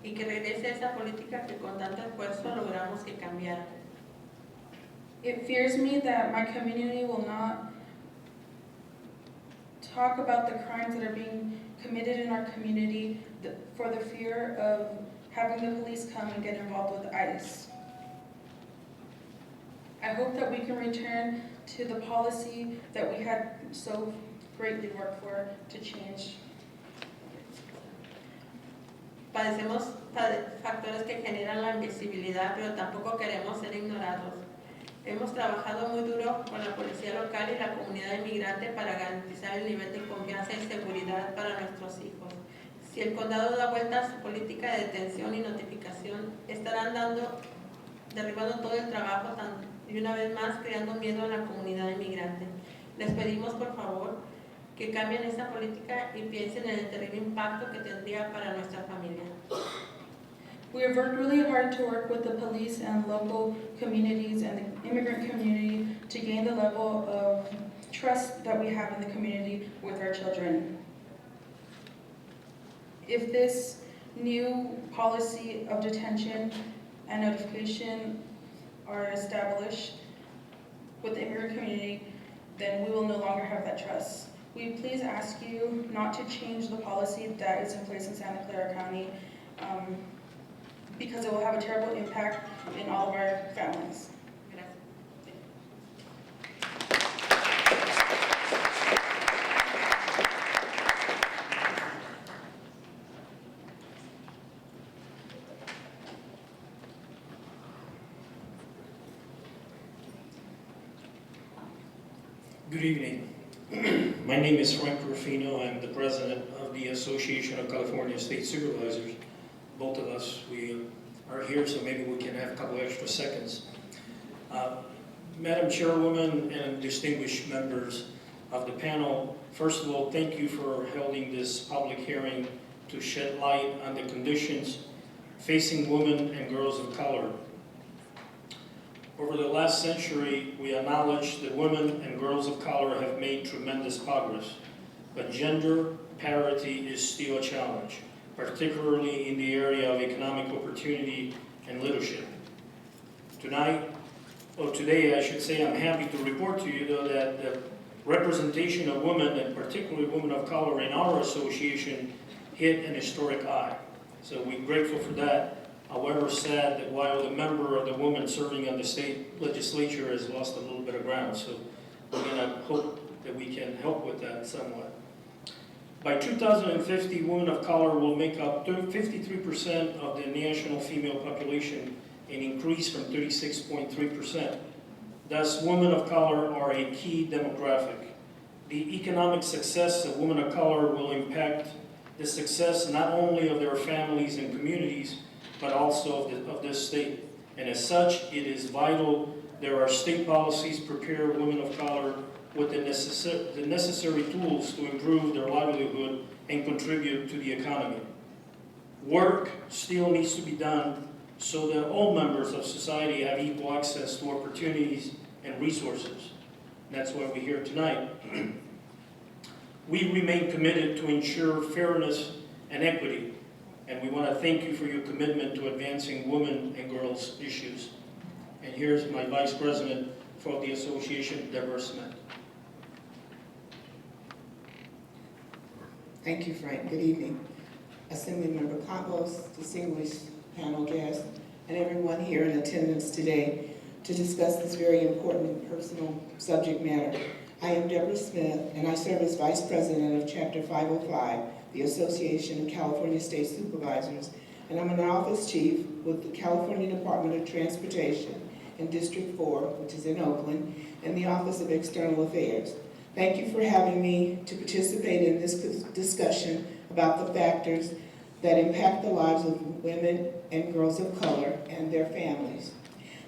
y que regrese esa política que con tanto esfuerzo logramos que cambiara. It fears me that my community will not talk about the crimes that are being committed in our community for the fear of having the police come and get involved with ICE. I hope that we can return to the policy that we had so greatly worked for to change. Padecemos factores que generan la invisibilidad, pero tampoco queremos ser ignorados. Hemos trabajado muy duro con la policía local y la comunidad inmigrante para garantizar el nivel de confianza y seguridad para nuestros hijos. Si el condado da vuelta a su política de detención y notificación, estarán derribando todo el trabajo y una vez más creando miedo en la comunidad inmigrante. Les pedimos por favor que cambien esa política y piensen en el terrible impacto que tendría para nuestra familia. We have worked really hard to work with the police and local communities and the immigrant community to gain the level of trust that we have in the community with our children. If this new policy of detention and notification are established with the immigrant community, then we will no longer have that trust. We please ask you not to change the policy that is in place in Santa Clara County, because it will have a terrible impact in all of our families. Good evening. My name is Ruffino. I'm the president of the Association of California State Supervisors. Both of us, we are here, so maybe we can have a couple extra seconds. Madam Chairwoman and distinguished members of the panel, first of all, thank you for holding this public hearing to shed light on the conditions facing women and girls of color. Over the last century, we acknowledge that women and girls of color have made tremendous progress, but gender parity is still a challenge, particularly in the area of economic opportunity and leadership. Today, I should say, I'm happy to report to you, though, that the representation of women, and particularly women of color in our association, hit an historic high. So we're grateful for that. However, sad that while the member of the woman serving on the state legislature has lost a little bit of ground. So we're going to hope that we can help with that somewhat. By 2050, women of color will make up 53% of the national female population, an increase from 36.3%. Thus, women of color are a key demographic. The economic success of women of color will impact the success not only of their families and communities, but also of this state. And as such, it is vital there are state policies prepare women of color with the necessary tools to improve their livelihood and contribute to the economy. Work still needs to be done so that all members of society have equal access to opportunities and resources. And that's why we're here tonight. We remain committed to ensure fairness and equity, and we want to thank you for your commitment to advancing women and girls issues. And here's my Vice President for the Association, Deborah. Thank you, Frank. Good evening. Assemblymember Campos, distinguished panel guests, and everyone here in attendance today to discuss this very important and personal subject matter. I am Deborah Smith, and I serve as Vice President of Chapter 505, the Association of California State Supervisors, and I'm an office chief with the California Department of Transportation in District 4, which is in Oakland, and the Office of External Affairs. Thank you for having me to participate in this discussion about the factors that impact the lives of women and girls of color and their families.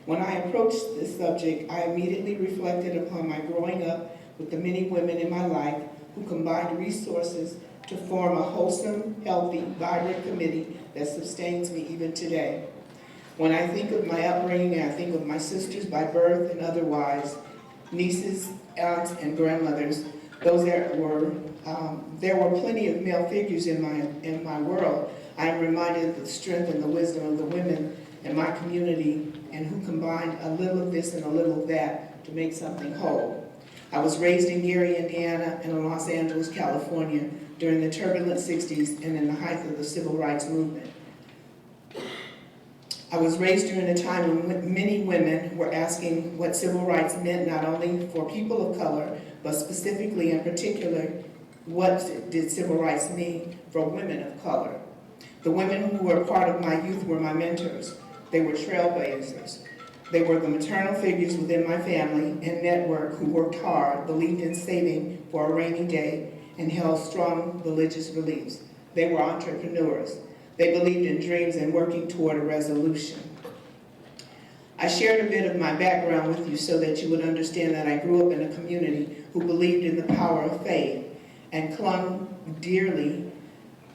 When I approached this subject, I immediately reflected upon my growing up with the many women in my life who combined resources to form a wholesome, healthy, vibrant committee that sustains me even today. When I think of my upbringing, I think of my sisters by birth and otherwise, nieces, aunts, and grandmothers, those that were there were plenty of male figures in my world, I am reminded of the strength and the wisdom of the women in my community and who combined a little of this and a little of that to make something whole. I was raised in Gary, Indiana, and in Los Angeles, California during the turbulent 60s and in the height of the civil rights movement. I was raised during a time when many women were asking what civil rights meant not only for people of color, but specifically in particular, what did civil rights mean for women of color? The women who were part of my youth were my mentors. They were trailblazers. They were the maternal figures within my family and network who worked hard, believed in saving for a rainy day, and held strong religious beliefs. They were entrepreneurs. They believed in dreams and working toward a resolution. I shared a bit of my background with you so that you would understand that I grew up in a community who believed in the power of faith and clung dearly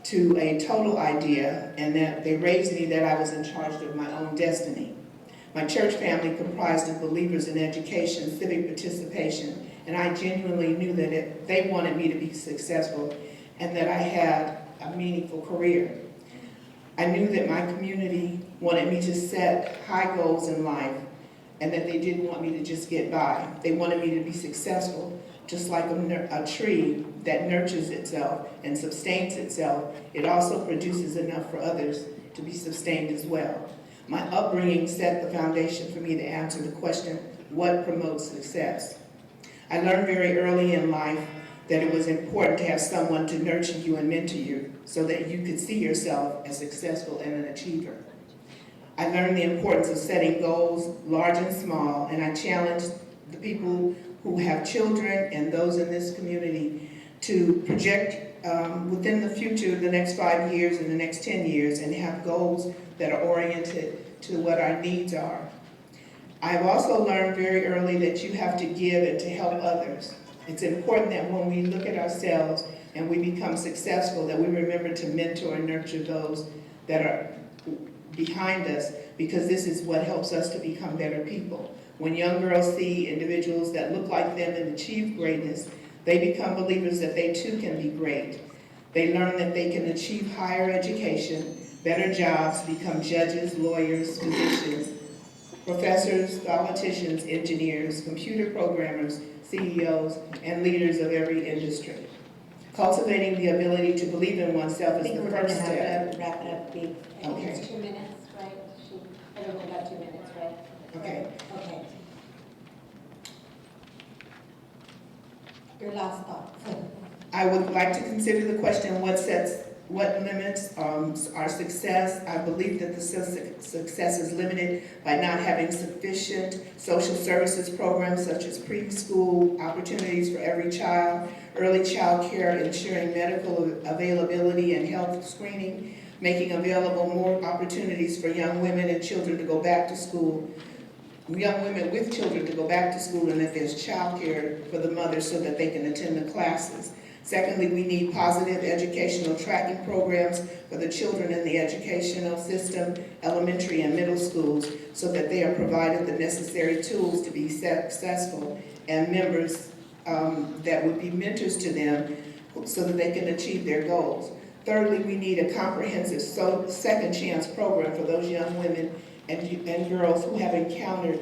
to a total idea, and that they raised me that I was in charge of my own destiny. My church family comprised of believers in education, civic participation, and I genuinely knew that they wanted me to be successful and that I had a meaningful career. I knew that my community wanted me to set high goals in life and that they didn't want me to just get by. They wanted me to be successful, just like a tree that nurtures itself and sustains itself. It also produces enough for others to be sustained as well. My upbringing set the foundation for me to answer the question, what promotes success? I learned very early in life that it was important to have someone to nurture you and mentor you so that you could see yourself as successful and an achiever. I learned the importance of setting goals, large and small, and I challenged the people who have children and those in this community to project within the future, the next 5 years and the next 10 years, and have goals that are oriented to what our needs are. I've also learned very early that you have to give and to help others. It's important that when we look at ourselves and we become successful, that we remember to mentor and nurture those that are behind us, because this is what helps us to become better people. When young girls see individuals that look like them and achieve greatness, they become believers that they too can be great. They learn that they can achieve higher education, better jobs, become judges, lawyers, physicians, professors, politicians, engineers, computer programmers, CEOs, and leaders of every industry. Cultivating the ability to believe in oneself is the first step. I think we're going to have to wrap it up. I think Okay. it's 2 minutes, right? Everyone got 2 minutes, right? Okay. Okay. Your last thought. I would like to consider the question, what limits our success? I believe that the success is limited by not having sufficient social services programs such as preschool, opportunities for every child, early child care, ensuring medical availability and health screening, making available more opportunities for young women and children to go back to school, young women with children to go back to school, and that there's child care for the mothers so that they can attend the classes. Secondly, we need positive educational tracking programs for the children in the educational system, elementary and middle schools, so that they are provided the necessary tools to be successful, and members that would be mentors to them so that they can achieve their goals. Thirdly, we need a comprehensive second chance program for those young women and girls who have encountered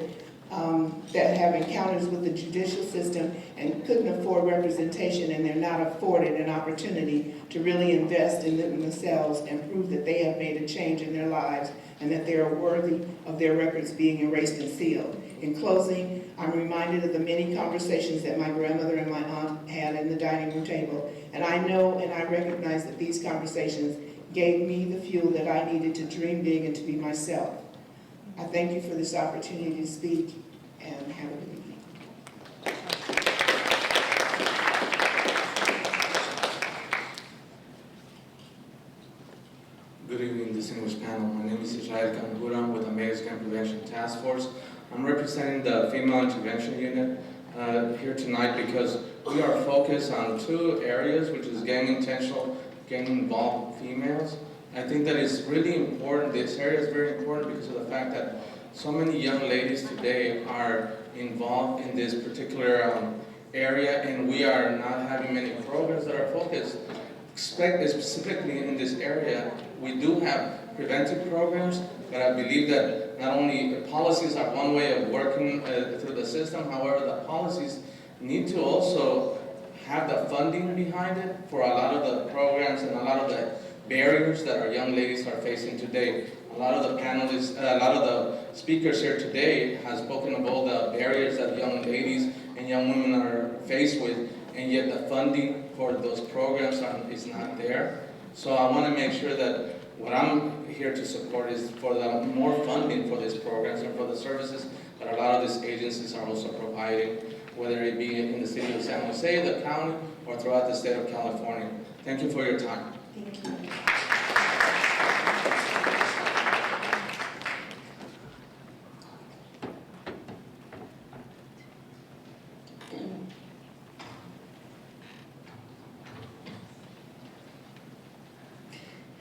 that have encounters with the judicial system and couldn't afford representation, and they're not afforded an opportunity to really invest in themselves and prove that they have made a change in their lives and that they are worthy of their records being erased and sealed. In closing, I'm reminded of the many conversations that my grandmother and my aunt had in the dining room table, and I know and I recognize that these conversations gave me the fuel that I needed to dream big and to be myself. I thank you for this opportunity to speak, and have a good evening. Good evening, distinguished panel. My name is Canjura. I'm with the Mayor's Gun Prevention Task Force. I'm representing the Female Intervention Unit here tonight because we are focused on 2 areas, which is gang intentional, gang involved females. I think that is really important. This area is very important because of the fact that so many young ladies today are involved in this particular area, and we are not having many programs that are focused specifically in this area. We do have preventive programs, but I believe that not only the policies are one way of working through the system, however, the policies need to also have the funding behind it for a lot of the programs and a lot of the barriers that our young ladies are facing today. A lot of the panelists, a lot of the speakers here today have spoken of all the barriers that young ladies and young women are faced with, and yet the funding for those programs is not there. So I want to make sure that what I'm here to support is for the more funding for these programs and for the services that a lot of these agencies are also providing, whether it be in the city of San Jose, the county, or throughout the state of California. Thank you for your time. Thank you.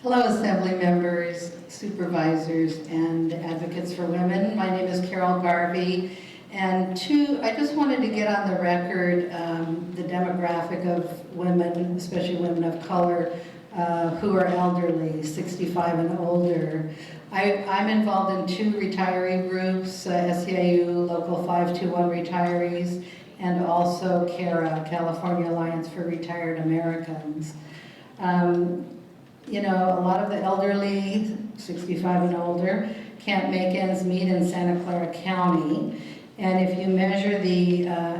Hello, Assembly members, supervisors, and advocates for women. My name is Carol Garvey, and I just wanted to get on the record the demographic of women, especially women of color, who are elderly, 65 and older. I'm involved in 2 retiree groups, SEIU Local 521 Retirees, and also CARA, California Alliance for Retired Americans. You know, a lot of the elderly, 65 and older, can't make ends meet in Santa Clara County. And if you measure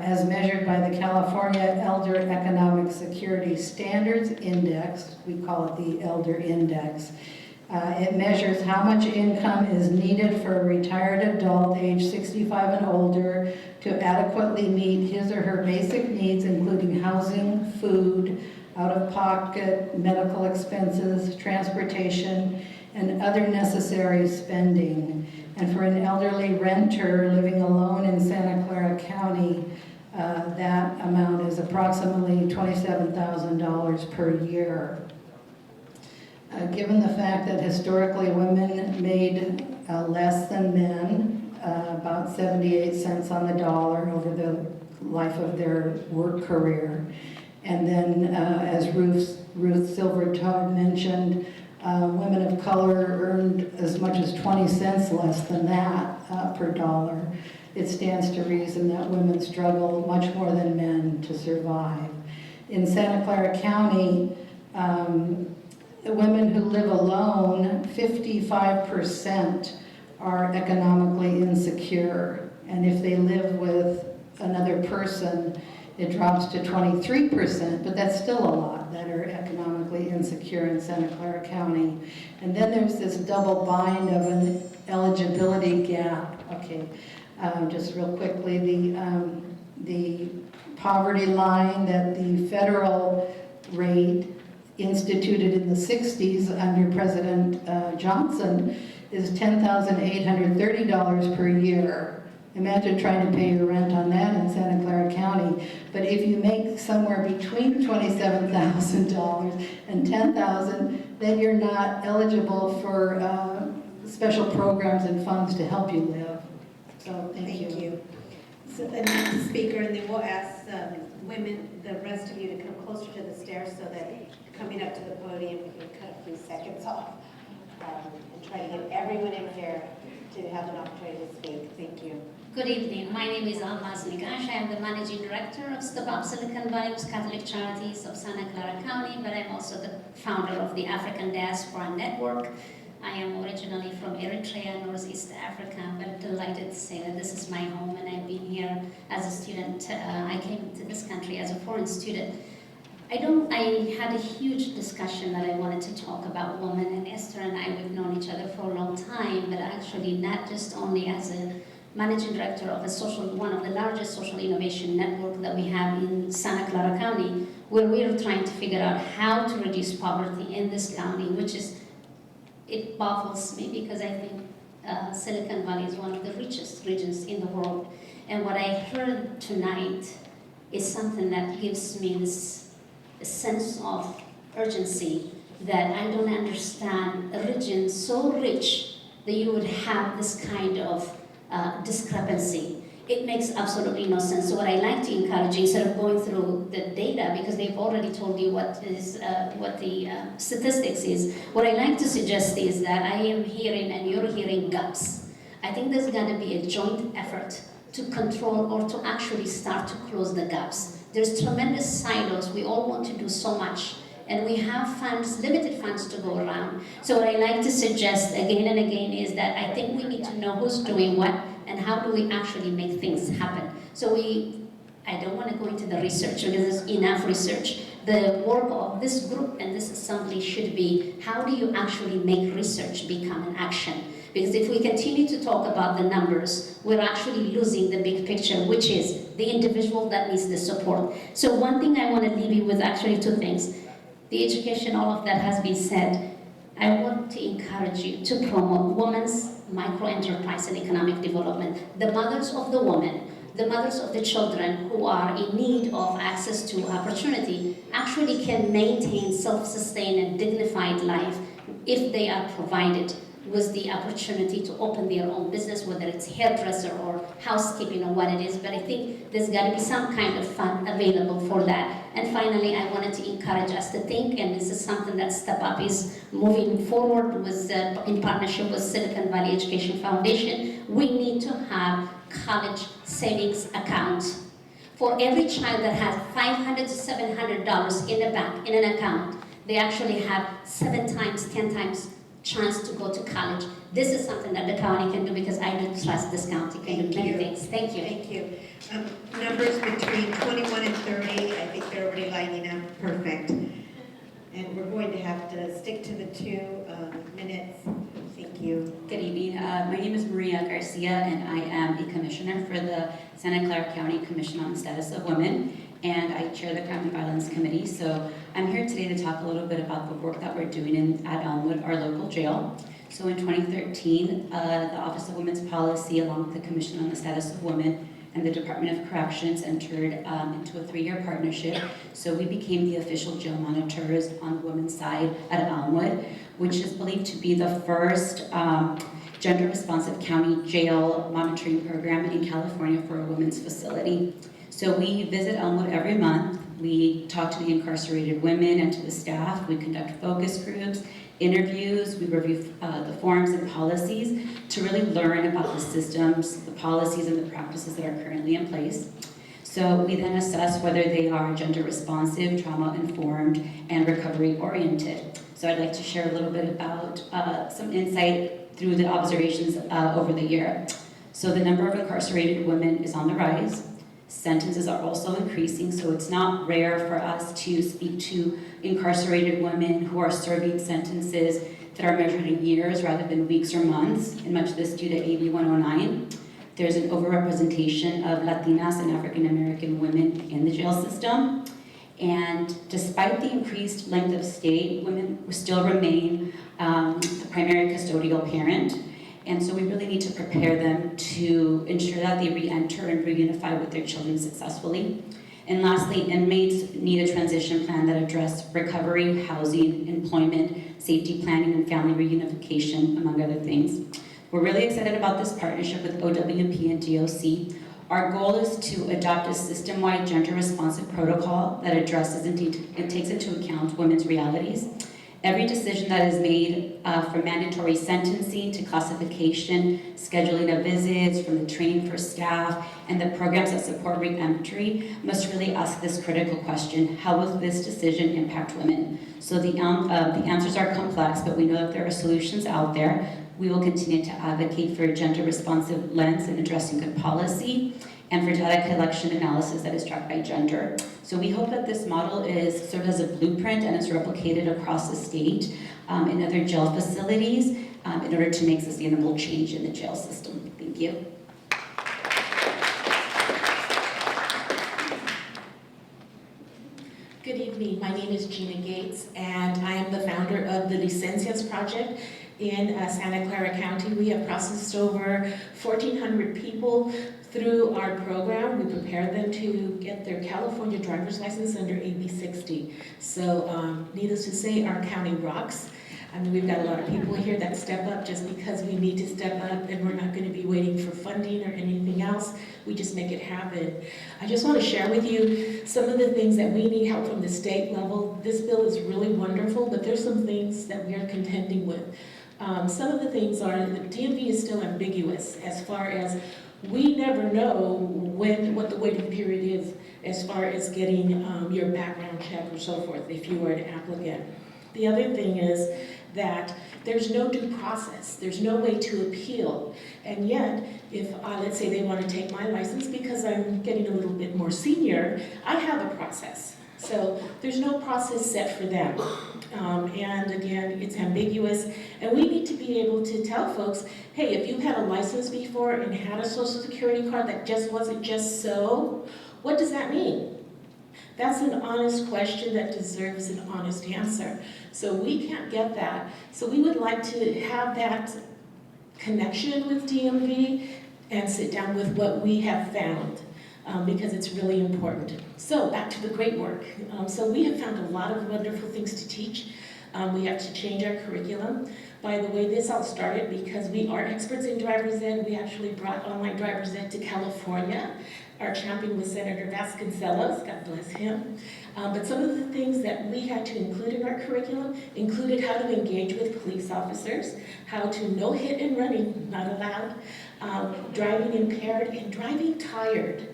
as measured by the California Elder Economic Security Standards Index, we call it the Elder Index, it measures how much income is needed for a retired adult age 65 and older to adequately meet his or her basic needs, including housing, food, out-of-pocket medical expenses, transportation, and other necessary spending. And for an elderly renter living alone in Santa Clara County, that amount is approximately $27,000 per year. Given the fact that historically women made less than men, about 78 cents on the dollar over the life of their work career, and then, as Ruth Silvertog mentioned, women of color earned as much as 20 cents less than that per dollar. It stands to reason that women struggle much more than men to survive. In Santa Clara County, women who live alone, 55% are economically insecure. And if they live with another person, it drops to 23%, but that's still a lot that are economically insecure in Santa Clara County. And then there's this double bind of an eligibility gap. Okay, just real quickly, the poverty line that the federal rate instituted in the 60s under President Johnson is $10,830 per year. Imagine trying to pay your rent on that in Santa Clara County. But if you make somewhere between $27,000 and $10,000, then you're not eligible for special programs and funds to help you live. So thank you. So the next speaker, and then we'll ask women, the rest of you to come closer to the stairs so that coming up to the podium, we can cut a few seconds off and try to get everyone in here to have an opportunity to speak. Thank you. Good evening. My name is Almaz. Negash. I am the Managing Director of Step Up Silicon Valley Catholic Charities of Santa Clara County, but I'm also the founder of the African Diaspora Network. I am originally from Eritrea, Northeast Africa, but I'm delighted to say that this is my home, and I've been here as a student. I came to this country as a foreign student. I had a huge discussion that I wanted to talk about women, and Esther and I, we've known each other for a long time, but actually not just only as a Managing Director of one of the largest social innovation network that we have in Santa Clara County, where we are trying to figure out how to reduce poverty in this county, it baffles me because I think Silicon Valley is one of the richest regions in the world. And what I heard tonight is something that gives me this sense of urgency that I don't understand a region so rich that you would have this kind of discrepancy. It makes absolutely no sense. So what I like to encourage, instead of going through the data, because they've already told you what the statistics is, what I like to suggest is that I am hearing and you're hearing gaps. I think there's got to be a joint effort to control or to actually start to close the gaps. There's tremendous silos. We all want to do so much, and we have funds, limited funds to go around. So what I like to suggest again and again is that I think we need to know who's doing what and how do we actually make things happen. So I don't want to go into the research because there's enough research. The work of this group and this assembly should be, how do you actually make research become an action? Because if we continue to talk about the numbers, we're actually losing the big picture, which is the individual that needs the support. So one thing I want to leave you with, actually two things. The education, all of that has been said. I want to encourage you to promote women's micro-enterprise and economic development. The mothers of the women, the mothers of the children who are in need of access to opportunity actually can maintain self-sustained and dignified life if they are provided with the opportunity to open their own business, whether it's hairdresser or housekeeping or what it is. But I think there's got to be some kind of fund available for that. And finally, I wanted to encourage us to think, and this is something that Step Up is moving forward with in partnership with Silicon Valley Education Foundation. We need to have college savings accounts. For every child that has $500 to $700 in the bank, in an account, they actually have 7 times, 10 times chance to go to college. This is something that the county can do because I do trust this county can do many things. Thank you. Thank you. Numbers between 21 and 30, I think they're already lining up perfect. And we're going to have to stick to the 2 minutes. Thank you. Good evening. My name is Muriera Garcia, and I am a commissioner for the Santa Clara County Commission on the Status of Women, and I chair the Crime and Violence Committee. So I'm here today to talk a little bit about the work that we're doing at Elmwood, our local jail. So in 2013, the Office of Women's Policy, along with the Commission on the Status of Women and the Department of Corrections, entered into a 3-year partnership. So we became the official jail monitors on the women's side at Elmwood, which is believed to be the first gender-responsive county jail monitoring program in California for a women's facility. So we visit Elmwood every month. We talk to the incarcerated women and to the staff. We conduct focus groups, interviews. We review the forms and policies to really learn about the systems, the policies, and the practices that are currently in place. So we then assess whether they are gender-responsive, trauma-informed, and recovery-oriented. So I'd like to share a little bit about some insight through the observations over the year. So the number of incarcerated women is on the rise. Sentences are also increasing, so it's not rare for us to speak to incarcerated women who are serving sentences that are measured in years rather than weeks or months, and much of this due to AB 109. There's an overrepresentation of Latinas and African American women in the jail system. And despite the increased length of stay, women still remain the primary custodial parent. And so we really need to prepare them to ensure that they re-enter and reunify with their children successfully. And lastly, inmates need a transition plan that addresses recovery, housing, employment, safety planning, and family reunification, among other things. We're really excited about this partnership with OWP and DOC. Our goal is to adopt a system-wide gender-responsive protocol that addresses and takes into account women's realities. Every decision that is made, from mandatory sentencing to classification, scheduling of visits, from the training for staff, and the programs that support re-entry, must really ask this critical question: how will this decision impact women? So the answers are complex, but we know that there are solutions out there. We will continue to advocate for a gender-responsive lens in addressing good policy, and for data collection analysis that is tracked by gender. So we hope that this model serves as a blueprint and is replicated across the state in other jail facilities in order to make sustainable change in the jail system. Thank you. Good evening, my name is Gina Gates, and I am the founder of the Licensias project in Santa Clara County. We have processed over 1,400 people through our program. We prepare them to get their California driver's license under AB 60. So needless to say, our county rocks. I mean, we've got a lot of people here that step up just because we need to step up, and we're not going to be waiting for funding or anything else. We just make it happen. I just want to share with you some of the things that we need help from the state level. This bill is really wonderful, but there's some things that we are contending with. Some of the things are the DMV is still ambiguous as far as we never know what the waiting period is as far as getting your background check or so forth if you are an applicant. The other thing is that there's no due process. There's no way to appeal. And yet, if, let's say they want to take my license because I'm getting a little bit more senior, I have a process. So there's no process set for them. And again, it's ambiguous. And we need to be able to tell folks, hey, if you've had a license before and had a social security card that just wasn't just so, what does that mean? That's an honest question that deserves an honest answer. So we can't get that. So we would like to have that connection with DMV and sit down with what we have found because it's really important. So back to the great work. So we have found a lot of wonderful things to teach. We have to change our curriculum. By the way, this all started because we are experts in driver's ed. We actually brought online driver's ed to California. Our champion was Senator Vasconcellos, God bless him. But some of the things that we had to include in our curriculum included how to engage with police officers, how to no hit and running, not allowed, driving impaired, and driving tired.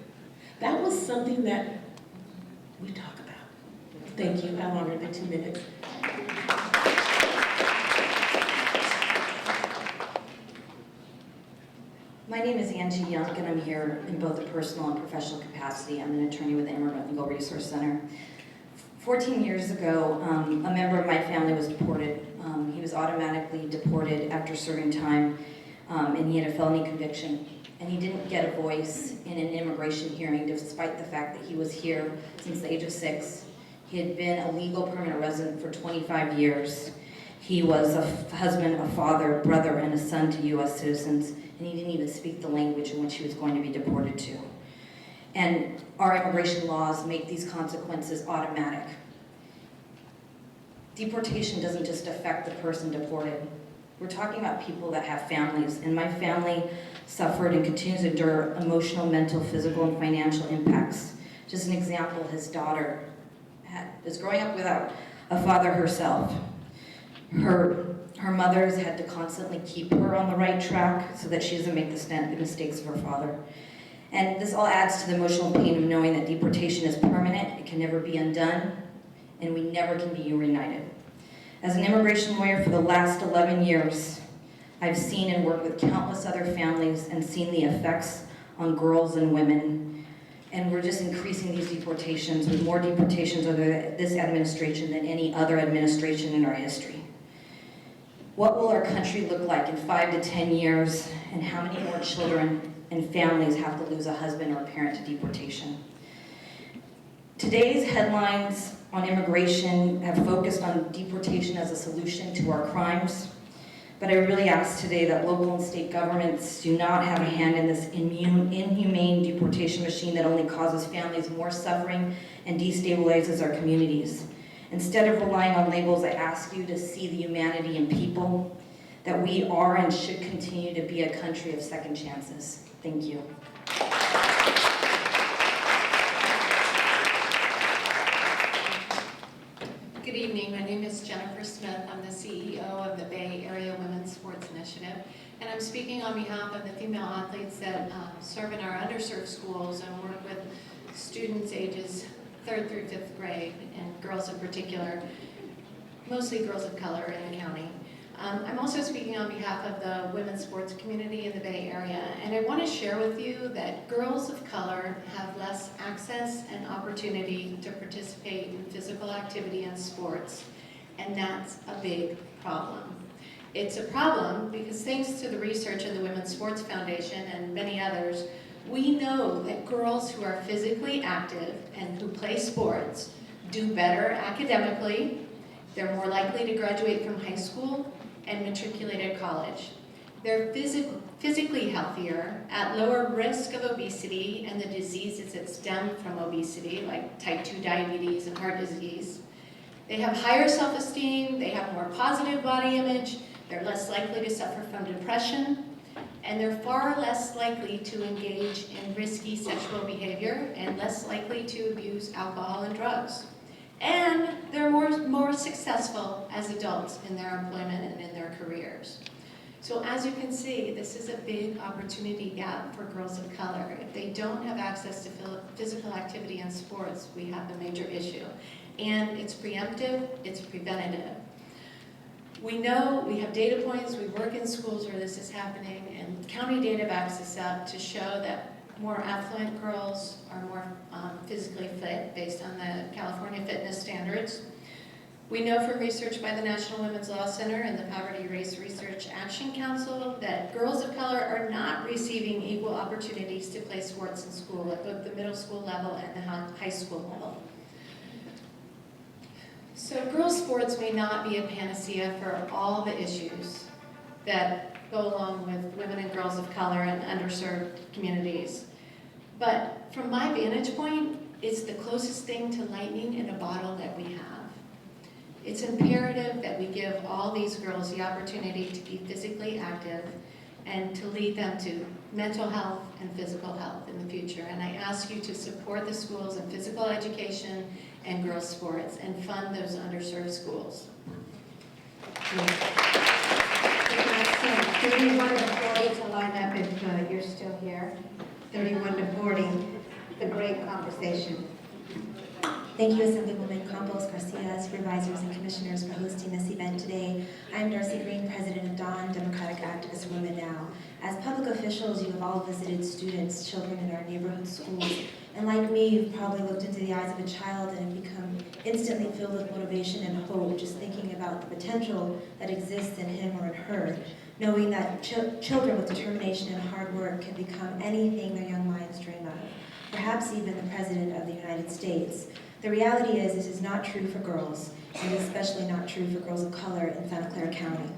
That was something that we talk about. Thank you, I'm longer than 2 minutes. My name is Angie Junck, and I'm here in both a personal and professional capacity. I'm an attorney with the Immigrant Legal Resource Center. 14 years ago, a member of my family was deported. He was automatically deported after serving time, and he had a felony conviction. And he didn't get a voice in an immigration hearing, despite the fact that he was here since the age of 6. He had been a legal permanent resident for 25 years. He was a husband, a father, brother, and a son to U.S. citizens, and he didn't even speak the language in which he was going to be deported to. And our immigration laws make these consequences automatic. Deportation doesn't just affect the person deported. We're talking about people that have families, and my family suffered and continues to endure emotional, mental, physical, and financial impacts. Just an example, his daughter is growing up without a father herself. Her mother's had to constantly keep her on the right track so that she doesn't make the mistakes of her father. And this all adds to the emotional pain of knowing that deportation is permanent, it can never be undone, and we never can be reunited. As an immigration lawyer for the last 11 years, I've seen and worked with countless other families and seen the effects on girls and women. And we're just increasing these deportations with more deportations under this administration than any other administration in our history. What will our country look like in 5 to 10 years, and how many more children and families have to lose a husband or a parent to deportation? Today's headlines on immigration have focused on deportation as a solution to our crimes, but I really ask today that local and state governments do not have a hand in this inhumane deportation machine that only causes families more suffering and destabilizes our communities. Instead of relying on labels, I ask you to see the humanity in people, that we are and should continue to be a country of second chances. Thank you. Good evening, my name is Jennifer Smith. I'm the CEO of the Bay Area Women's Sports Initiative, and I'm speaking on behalf of the female athletes that serve in our underserved schools and work with students ages 3rd through 5th grade, and girls in particular, mostly girls of color in the county. I'm also speaking on behalf of the women's sports community in the Bay Area, and I want to share with you that girls of color have less access and opportunity to participate in physical activity and sports, and that's a big problem. It's a problem because thanks to the research of the Women's Sports Foundation and many others, we know that girls who are physically active and who play sports do better academically, they're more likely to graduate from high school and matriculate at college. They're physically healthier, at lower risk of obesity and the diseases that stem from obesity, like type 2 diabetes and heart disease. They have higher self-esteem, they have more positive body image, they're less likely to suffer from depression, and they're far less likely to engage in risky sexual behavior and less likely to abuse alcohol and drugs. And they're more successful as adults in their employment and in their careers. So as you can see, this is a big opportunity gap for girls of color. If they don't have access to physical activity and sports, we have a major issue. And it's preemptive, it's preventative. We know, we have data points, we work in schools where this is happening, and county data backs this up to show that more affluent girls are more physically fit based on the California fitness standards. We know from research by the National Women's Law Center and the Poverty Race Research Action Council that girls of color are not receiving equal opportunities to play sports in school at both the middle school level and the high school level. So girls' sports may not be a panacea for all the issues that go along with women and girls of color and underserved communities. But from my vantage point, it's the closest thing to lightning in a bottle that we have. It's imperative that we give all these girls the opportunity to be physically active and to lead them to mental health and physical health in the future. And I ask you to support the schools in physical education and girls' sports and fund those underserved schools. 31 to 40 to line up if you're still here. 31 to 40, the great conversation. Thank you, Assemblywoman Campos, Garcia, Supervisors, and Commissioners for hosting this event today. I'm Darcie Green, President of D.A.W.N, Democratic Activist Women Now. As public officials, you have all visited students, children in our neighborhood schools, and like me, you've probably looked into the eyes of a child and have become instantly filled with motivation and hope, just thinking about the potential that exists in him or in her, knowing that children with determination and hard work can become anything their young minds dream of, perhaps even the President of the United States. The reality is this is not true for girls, and especially not true for girls of color in Santa Clara County.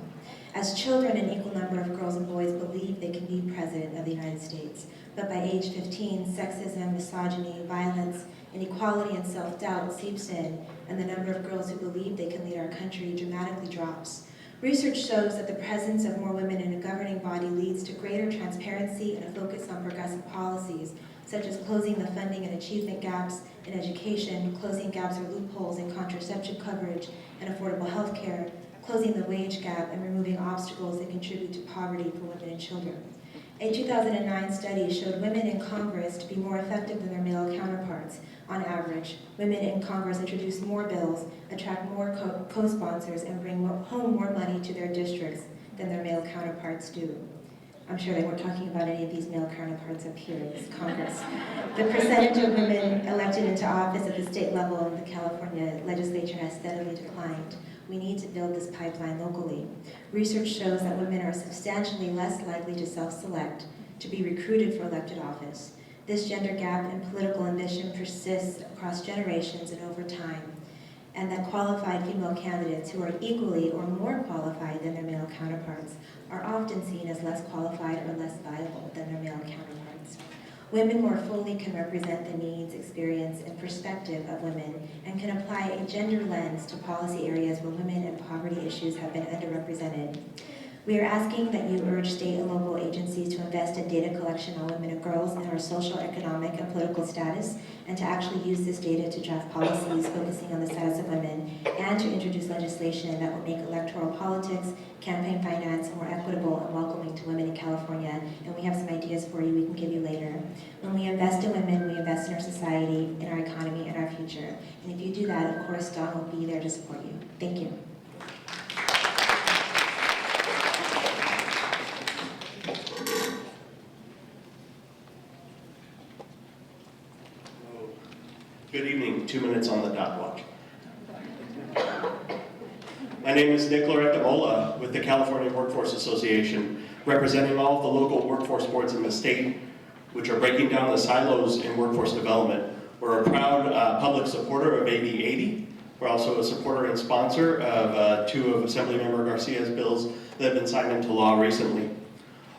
As children, an equal number of girls and boys believe they can be President of the United States. But by age 15, sexism, misogyny, violence, inequality, and self-doubt seeps in, and the number of girls who believe they can lead our country dramatically drops. Research shows that the presence of more women in a governing body leads to greater transparency and a focus on progressive policies, such as closing the funding and achievement gaps in education, closing gaps or loopholes in contraception coverage and affordable health care, closing the wage gap, and removing obstacles that contribute to poverty for women and children. A 2009 study showed women in Congress to be more effective than their male counterparts. On average, women in Congress introduce more bills, attract more co-sponsors, and bring home more money to their districts than their male counterparts do. I'm sure they weren't talking about any of these male counterparts up here in this Congress. The percentage of women elected into office at the state level in the California legislature has steadily declined. We need to build this pipeline locally. Research shows that women are substantially less likely to self-select, to be recruited for elected office. This gender gap in political ambition persists across generations and over time, and that qualified female candidates who are equally or more qualified than their male counterparts are often seen as less qualified or less valuable than their male counterparts. Women more fully can represent the needs, experience, and perspective of women and can apply a gender lens to policy areas where women and poverty issues have been underrepresented. We are asking that you urge state and local agencies to invest in data collection on women and girls and our social, economic, and political status, and to actually use this data to draft policies focusing on the status of women, and to introduce legislation that will make electoral politics, campaign finance more equitable and welcoming to women in California. And we have some ideas for you we can give you later. When we invest in women, we invest in our society, in our economy, and our future. And if you do that, of course, Dawn will be there to support you. Thank you. Good evening, 2 minutes on the dot watch. My name is Loret de Mola with the California Workforce Association, representing all of the local workforce boards in the state, which are breaking down the silos in workforce development. We're a proud public supporter of AB 80. We're also a supporter and sponsor of 2 of Assemblymember Garcia's bills that have been signed into law recently.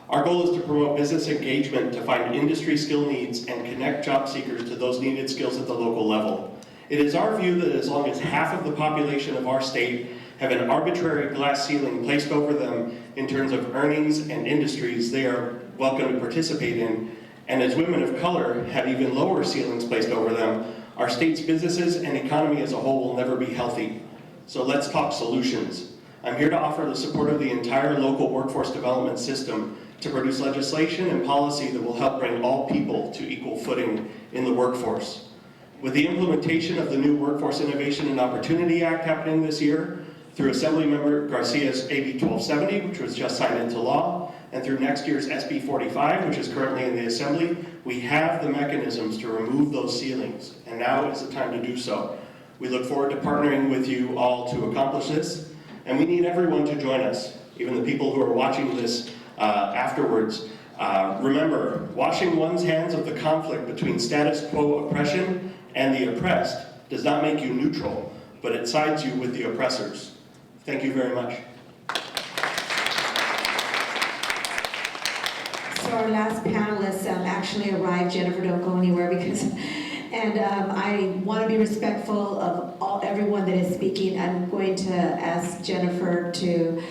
Our goal is to promote business engagement to find industry skill needs and connect job seekers to those needed skills at the local level. It is our view that as long as half of the population of our state have an arbitrary glass ceiling placed over them in terms of earnings and industries they are welcome to participate in, and as women of color have even lower ceilings placed over them, our state's businesses and economy as a whole will never be healthy. So let's talk solutions. I'm here to offer the support of the entire local workforce development system to produce legislation and policy that will help bring all people to equal footing in the workforce. With the implementation of the new Workforce Innovation and Opportunity Act happening this year, through Assemblymember Garcia's AB 1270, which was just signed into law, and through next year's SB 45, which is currently in the Assembly, we have the mechanisms to remove those ceilings, and now is the time to do so. We look forward to partnering with you all to accomplish this, and we need everyone to join us, even the people who are watching this afterwards. Remember, washing one's hands of the conflict between status quo oppression and the oppressed does not make you neutral, but it sides you with the oppressors. Thank you very much. So our last panelist actually arrived. Jennifer, don't go anywhere because, and I want to be respectful of everyone that is speaking. I'm going to ask Jennifer to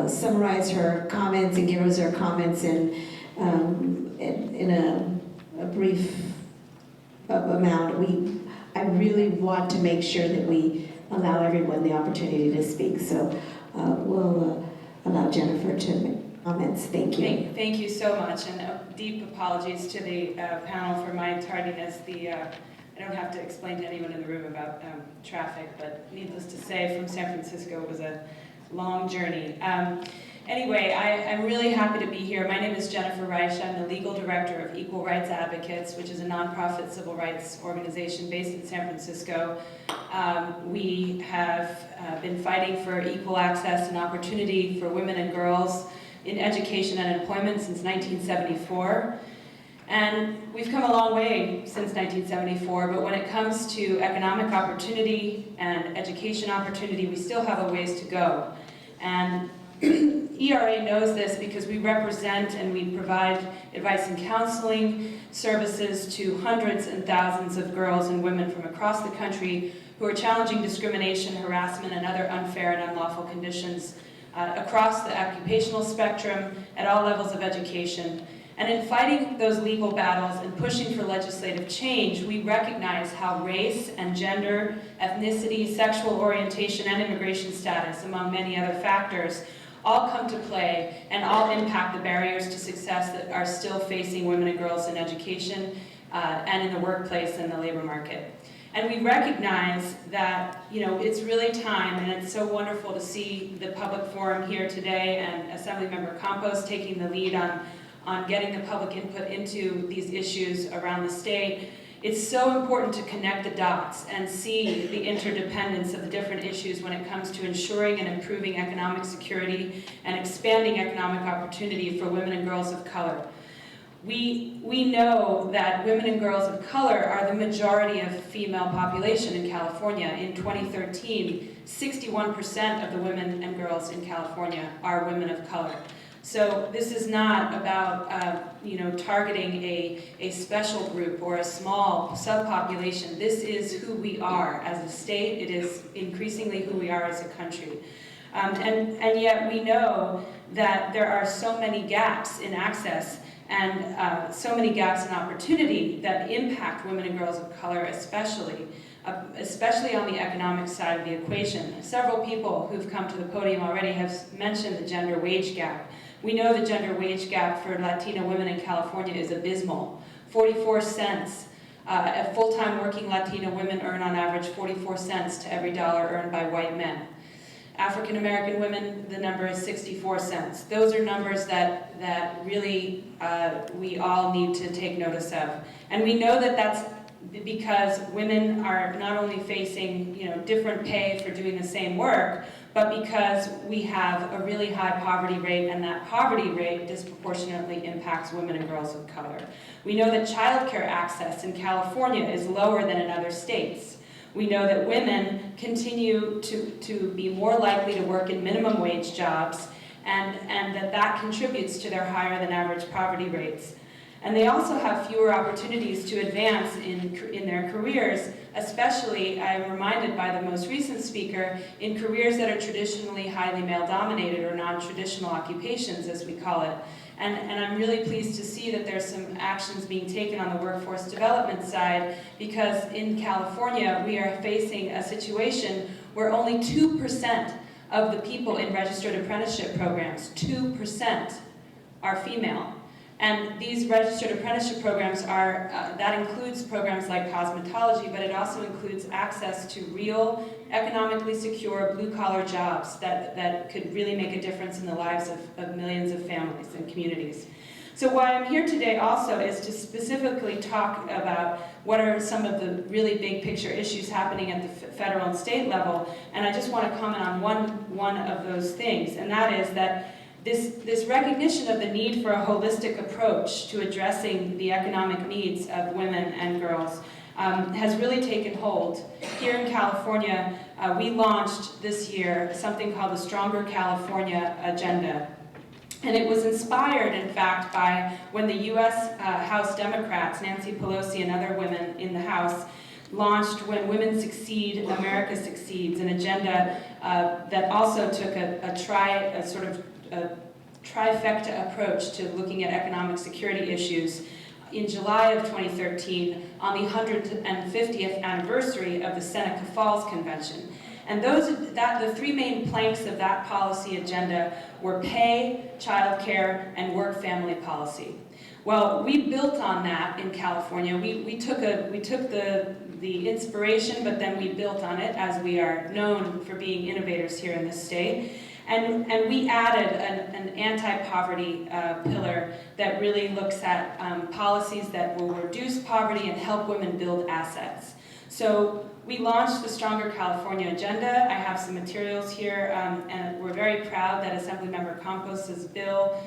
summarize her comments and give us her comments in a brief amount. I really want to make sure that we allow everyone the opportunity to speak. So we'll allow Jennifer to make comments. Thank you. Thank you so much, and deep apologies to the panel for my tardiness. I don't have to explain to anyone in the room about traffic, but needless to say, from San Francisco, it was a long journey. Anyway, I'm really happy to be here. My name is Jennifer Reisch. I'm the legal director of Equal Rights Advocates, which is a nonprofit civil rights organization based in San Francisco. We have been fighting for equal access and opportunity for women and girls in education and employment since 1974. And we've come a long way since 1974, but when it comes to economic opportunity and education opportunity, we still have a ways to go. And ERA knows this because we represent and we provide advice and counseling services to hundreds and thousands of girls and women from across the country who are challenging discrimination, harassment, and other unfair and unlawful conditions across the occupational spectrum at all levels of education. And in fighting those legal battles and pushing for legislative change, we recognize how race and gender, ethnicity, sexual orientation, and immigration status, among many other factors, all come to play and all impact the barriers to success that are still facing women and girls in education and in the workplace and the labor market. And we recognize that, it's really time, and it's so wonderful to see the public forum here today and Assemblymember Campos taking the lead on getting the public input into these issues around the state. It's so important to connect the dots and see the interdependence of the different issues when it comes to ensuring and improving economic security and expanding economic opportunity for women and girls of color. We know that women and girls of color are the majority of the female population in California. In 2013, 61% of the women and girls in California are women of color. So this is not about targeting a special group or a small subpopulation. This is who we are as a state. It is increasingly who we are as a country. And yet we know that there are so many gaps in access and so many gaps in opportunity that impact women and girls of color especially on the economic side of the equation. Several people who've come to the podium already have mentioned the gender wage gap. We know the gender wage gap for Latina women in California is abysmal. 44 cents. Full-time working Latina women earn on average 44 cents to every dollar earned by white men. African American women, the number is 64 cents. Those are numbers that really we all need to take notice of. And we know that that's because women are not only facing different pay for doing the same work, but because we have a really high poverty rate, and that poverty rate disproportionately impacts women and girls of color. We know that childcare access in California is lower than in other states. We know that women continue to be more likely to work in minimum wage jobs, and that contributes to their higher than average poverty rates. And they also have fewer opportunities to advance in their careers, especially, I'm reminded by the most recent speaker, in careers that are traditionally highly male-dominated or non-traditional occupations, as we call it. And I'm really pleased to see that there's some actions being taken on the workforce development side, because in California, we are facing a situation where only 2% of the people in registered apprenticeship programs, 2%, are female. And these registered apprenticeship programs are, that includes programs like cosmetology, but it also includes access to real, economically secure, blue-collar jobs that could really make a difference in the lives of millions of families and communities. So why I'm here today also is to specifically talk about what are some of the really big picture issues happening at the federal and state level, and I just want to comment on one of those things, and that is that this recognition of the need for a holistic approach to addressing the economic needs of women and girls has really taken hold. Here in California, we launched this year something called the Stronger California Agenda. And it was inspired, in fact, by when the U.S. House Democrats, Nancy Pelosi and other women in the House, launched When Women Succeed, America Succeeds, an agenda that also took a trifecta approach to looking at economic security issues in July of 2013 on the 150th anniversary of the Seneca Falls Convention. And the three main planks of that policy agenda were pay, childcare, and work-family policy. Well, we built on that in California. We took the inspiration, but then we built on it, as we are known for being innovators here in this state. And we added an anti-poverty pillar that really looks at policies that will reduce poverty and help women build assets. So we launched the Stronger California Agenda. I have some materials here, and we're very proud that Assemblymember Campos' bill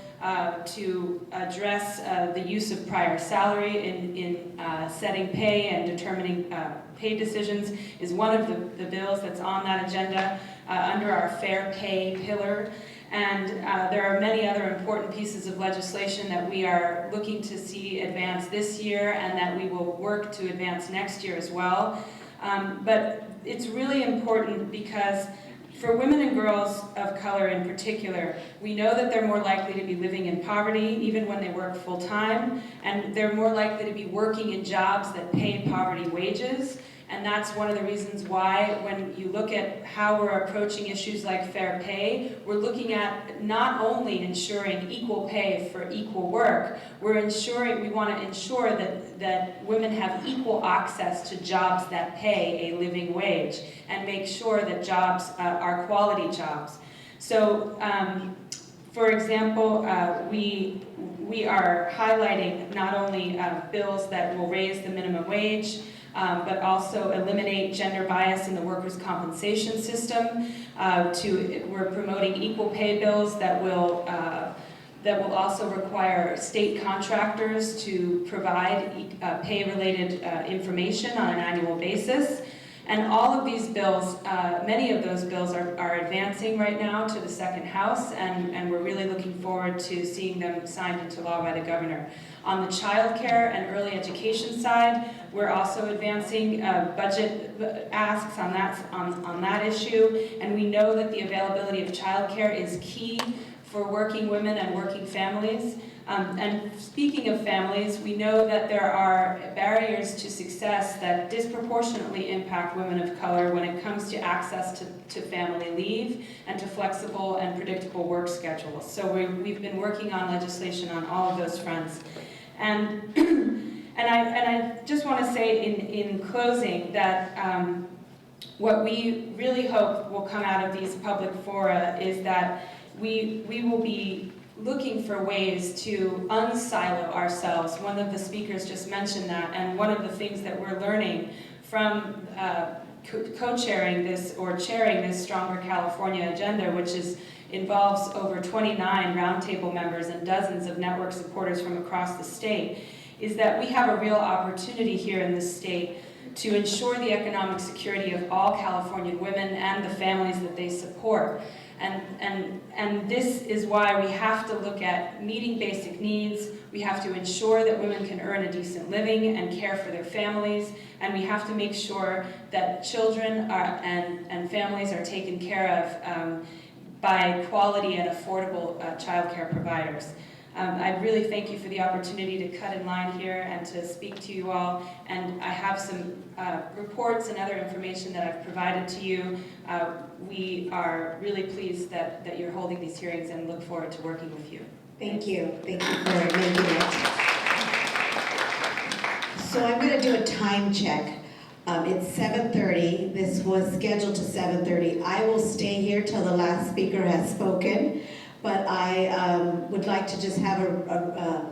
to address the use of prior salary in setting pay and determining pay decisions is one of the bills that's on that agenda under our fair pay pillar. And there are many other important pieces of legislation that we are looking to see advance this year and that we will work to advance next year as well. But it's really important because for women and girls of color in particular, we know that they're more likely to be living in poverty even when they work full-time, and they're more likely to be working in jobs that pay poverty wages. And that's one of the reasons why, when you look at how we're approaching issues like fair pay, we're looking at not only ensuring equal pay for equal work, we want to ensure that women have equal access to jobs that pay a living wage and make sure that jobs are quality jobs. So, for example, we are highlighting not only bills that will raise the minimum wage, but also eliminate gender bias in the workers' compensation system. We're promoting equal pay bills that will also require state contractors to provide pay-related information on an annual basis. And all of these bills, many of those bills are advancing right now to the second house, and we're really looking forward to seeing them signed into law by the governor. On the child care and early education side, we're also advancing budget asks on that issue, and we know that the availability of child care is key for working women and working families. And speaking of families, we know that there are barriers to success that disproportionately impact women of color when it comes to access to family leave and to flexible and predictable work schedules. So we've been working on legislation on all of those fronts. And I just want to say in closing that what we really hope will come out of these public fora is that we will be looking for ways to unsilo ourselves. One of the speakers just mentioned that, and one of the things that we're learning from co-chairing this or chairing this Stronger California Agenda, which involves over 29 roundtable members and dozens of network supporters from across the state, is that we have a real opportunity here in this state to ensure the economic security of all Californian women and the families that they support. And this is why we have to look at meeting basic needs. We have to ensure that women can earn a decent living and care for their families. And we have to make sure that children and families are taken care of by quality and affordable childcare providers. I really thank you for the opportunity to cut in line here and to speak to you all. And I have some reports and other information that I've provided to you. We are really pleased that you're holding these hearings and look forward to working with you. Thank you. Thank you for making it. So I'm going to do a time check. It's 7:30. This was scheduled to 7:30. I will stay here till the last speaker has spoken, but I would like to just have a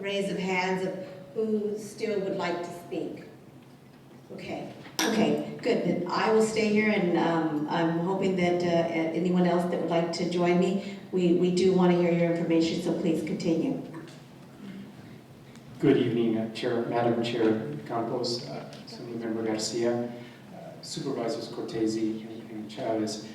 raise of hands of who still would like to speak. Okay, good. Then I will stay here, and I'm hoping that anyone else that would like to join me, we do want to hear your information, so please continue. Good evening, Madam Chair Campos, Assemblymember Garcia, Supervisors Cortese and Chavez,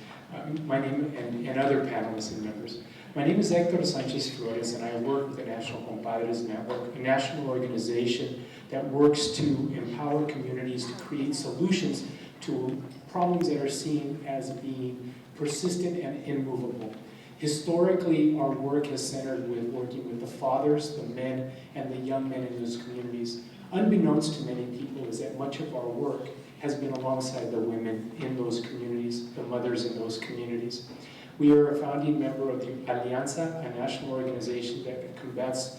my name, and other panelists and members. My name is Hector Sanchez Flores, and I work with the National Compadres Network, a national organization that works to empower communities to create solutions to problems that are seen as being persistent and immovable. Historically, our work has centered with working with the fathers, the men, and the young men in those communities. Unbeknownst to many people is that much of our work has been alongside the women in those communities, the mothers in those communities. We are a founding member of the Alianza, a national organization that combats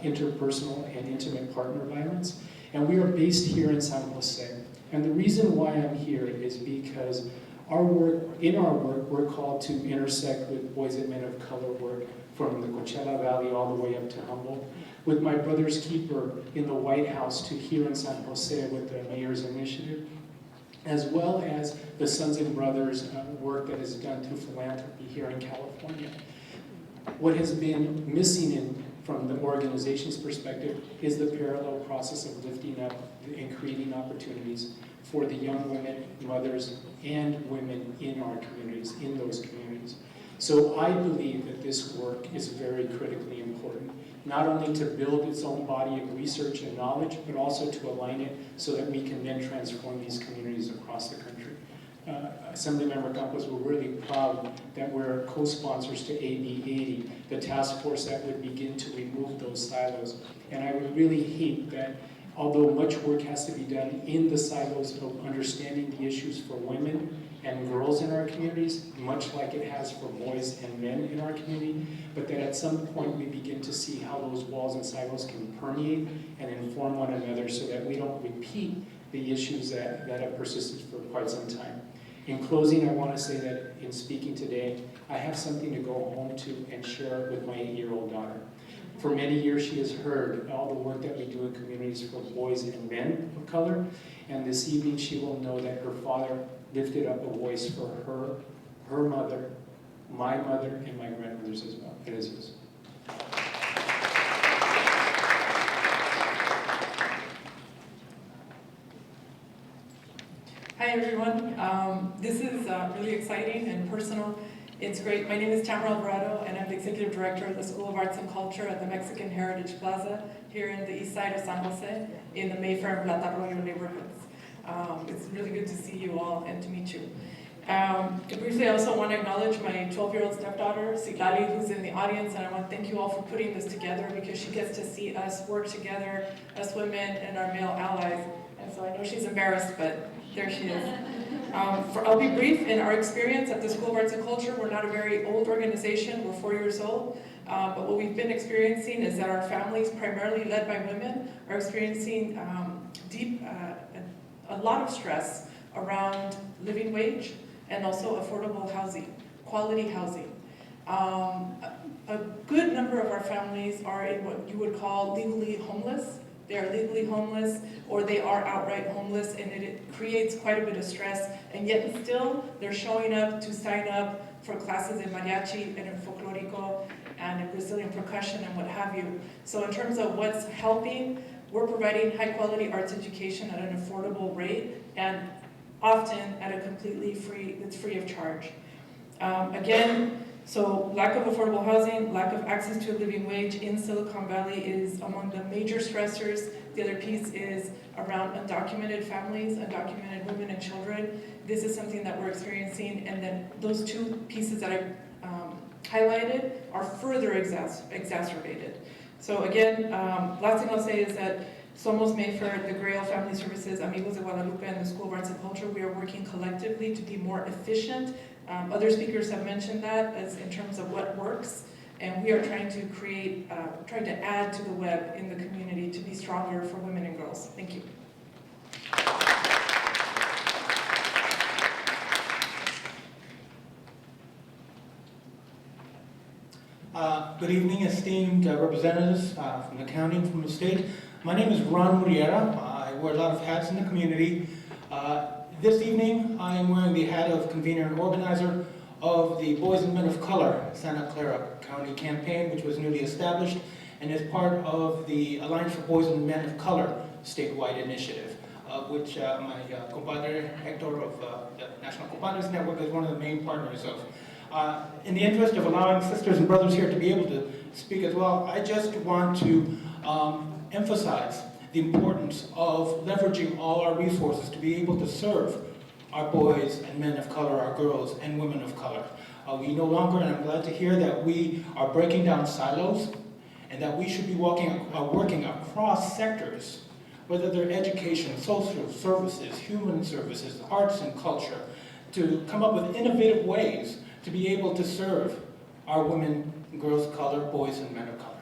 interpersonal and intimate partner violence, and we are based here in San Jose. And the reason why I'm here is because in our work, we're called to intersect with boys and men of color work from the Coachella Valley all the way up to Humboldt, with my brother's keeper in the White House to here in San Jose with the Mayor's Initiative, as well as the Sons and Brothers work that is done through philanthropy here in California. What has been missing from the organization's perspective is the parallel process of lifting up and creating opportunities for the young women, mothers, and women in our communities, in those communities. So I believe that this work is very critically important, not only to build its own body of research and knowledge, but also to align it so that we can then transform these communities across the country. Assemblymember Campos, we're really proud that we're co-sponsors to AB 80, the task force that would begin to remove those silos. And I would really hate that, although much work has to be done in the silos of understanding the issues for women and girls in our communities, much like it has for boys and men in our community, but that at some point we begin to see how those walls and silos can permeate and inform one another so that we don't repeat the issues that have persisted for quite some time. In closing, I want to say that in speaking today, I have something to go home to and share with my 8-year-old daughter. For many years, she has heard all the work that we do in communities for boys and men of color, and this evening she will know that her father lifted up a voice for her mother, my mother, and my grandmothers as well. It is this. Hi everyone, this is really exciting and personal. It's great. My name is Tamara Alvarado, and I'm the Executive Director of the School of Arts and Culture at the Mexican Heritage Plaza here in the east side of San Jose in the Mayfair and Plata Arroyo neighborhoods. It's really good to see you all and to meet you. Briefly, I also want to acknowledge my 12-year-old stepdaughter, Siglali, who's in the audience, and I want to thank you all for putting this together because she gets to see us work together, us women and our male allies. And so I know she's embarrassed, but there she is. I'll be brief. In our experience at the School of Arts and Culture, we're not a very old organization. We're 4 years old. But what we've been experiencing is that our families, primarily led by women, are experiencing a lot of stress around living wage and also affordable housing, quality housing. A good number of our families are in what you would call legally homeless. They are legally homeless, or they are outright homeless, and it creates quite a bit of stress, and yet still they're showing up to sign up for classes in mariachi and in folklorico and in Brazilian percussion and what have you. So in terms of what's helping, we're providing high quality arts education at an affordable rate and often at a completely free, it's free of charge. Again, so lack of affordable housing, lack of access to a living wage in Silicon Valley is among the major stressors. The other piece is around undocumented families, undocumented women and children. This is something that we're experiencing, and then those two pieces that I highlighted are further exacerbated. So again, last thing I'll say is that Somos Mayfair, the Grail Family Services, Amigos de Guadalupe, and the School of Arts and Culture, we are working collectively to be more efficient. Other speakers have mentioned that as in terms of what works, and we are trying to create, trying to add to the web in the community to be stronger for women and girls. Thank you. Good evening, esteemed representatives from the county and from the state. My name is Muriera. I wear a lot of hats in the community. This evening, I am wearing the hat of convener and organizer of the Boys and Men of Color Santa Clara County campaign, which was newly established and is part of the Alliance for Boys and Men of Color statewide initiative, which my compadre Hector of the National Compadres Network is one of the main partners of. In the interest of allowing sisters and brothers here to be able to speak as well, I just want to emphasize the importance of leveraging all our resources to be able to serve our boys and men of color, our girls and women of color. We no longer, and I'm glad to hear that we are breaking down silos and that we should be working across sectors, whether they're education, social services, human services, arts and culture, to come up with innovative ways to be able to serve our women, girls of color, boys and men of color.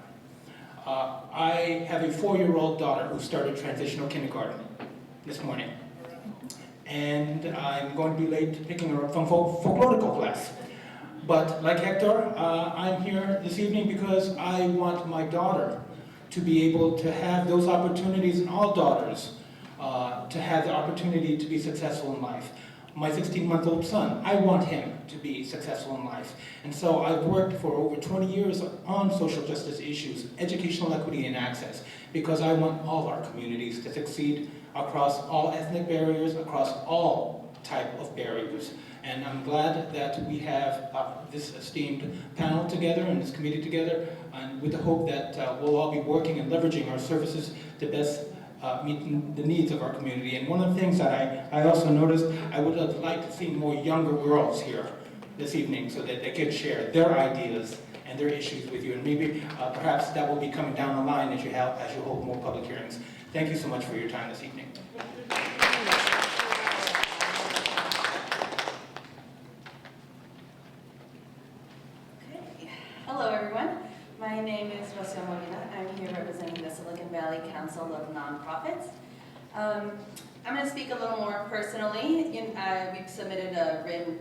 I have a 4-year-old daughter who started transitional kindergarten this morning. And I'm going to be late picking her up from folklorical class. But like Hector, I'm here this evening because I want my daughter to be able to have those opportunities, and all daughters to have the opportunity to be successful in life. My 16-month-old son, I want him to be successful in life. And so I've worked for over 20 years on social justice issues, educational equity and access, because I want all our communities to succeed across all ethnic barriers, across all type of barriers. And I'm glad that we have this esteemed panel together and this committee together, and with the hope that we'll all be working and leveraging our services to best meet the needs of our community. And one of the things that I also noticed, I would have liked to see more younger girls here this evening so that they could share their ideas and their issues with you. And maybe perhaps that will be coming down the line as you hold more public hearings. Thank you so much for your time this evening. Okay. Hello, everyone. My name is Rocio Molina. I'm here representing the Silicon Valley Council of Nonprofits. I'm going to speak a little more personally. We've submitted a written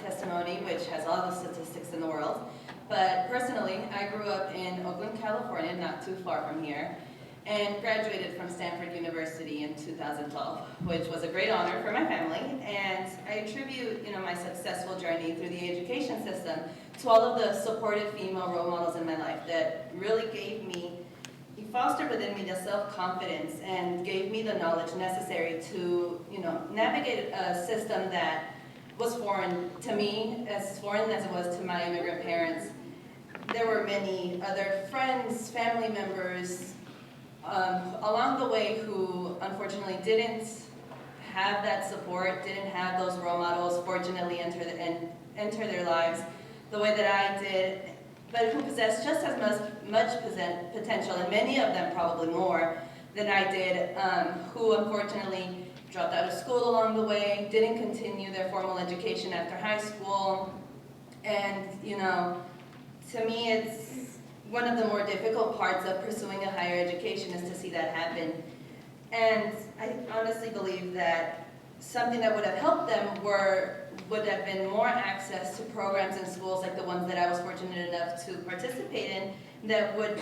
testimony which has all the statistics in the world. But personally, I grew up in Oakland, California, not too far from here, and graduated from Stanford University in 2012, which was a great honor for my family. And I attribute, my successful journey through the education system to all of the supportive female role models in my life that really fostered within me the self-confidence and gave me the knowledge necessary to, navigate a system that was foreign to me, as foreign as it was to my immigrant parents. There were many other friends, family members, along the way who unfortunately didn't have that support, didn't have those role models fortunately enter their lives the way that I did, but who possessed just as much potential, and many of them probably more than I did, who unfortunately dropped out of school along the way, didn't continue their formal education after high school, and to me it's one of the more difficult parts of pursuing a higher education is to see that happen. And I honestly believe that something that would have helped them would have been more access to programs in schools like the ones that I was fortunate enough to participate in that would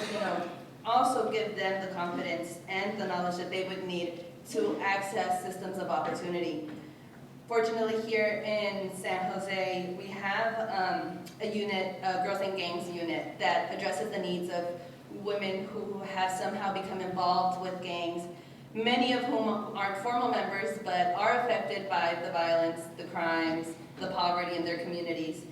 also give them the confidence and the knowledge that they would need to access systems of opportunity. Fortunately, here in San Jose, we have a unit, a Girls and Gangs unit, that addresses the needs of women who have somehow become involved with gangs, many of whom aren't formal members, but are affected by the violence, the crimes, the poverty in their communities.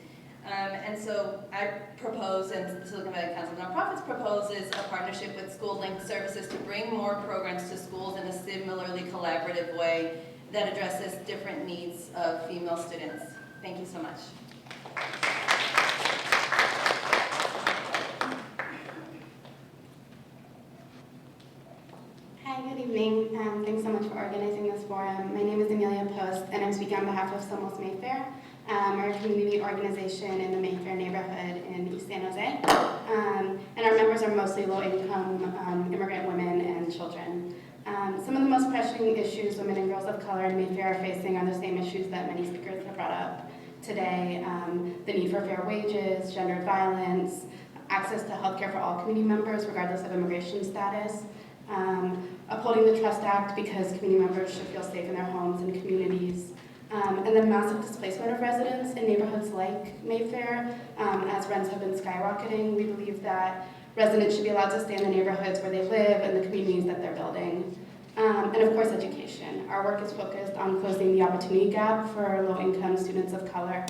And so I propose, and the Silicon Valley Council of Nonprofits proposes a partnership with School Link Services to bring more programs to schools in a similarly collaborative way that addresses different needs of female students. Thank you so much. Hi, good evening. Thanks so much for organizing this forum. My name is Amelia Post, and I'm speaking on behalf of Somos Mayfair. We're a community organization in the Mayfair neighborhood in East San Jose. And our members are mostly low-income immigrant women and children. Some of the most pressing issues women and girls of color in Mayfair are facing are the same issues that many speakers have brought up today. The need for fair wages, gendered violence, access to health care for all community members regardless of immigration status, upholding the Trust Act because community members should feel safe in their homes and communities, and then massive displacement of residents in neighborhoods like Mayfair. As rents have been skyrocketing, we believe that residents should be allowed to stay in the neighborhoods where they live and the communities that they're building. And of course, education. Our work is focused on closing the opportunity gap for low-income students of color.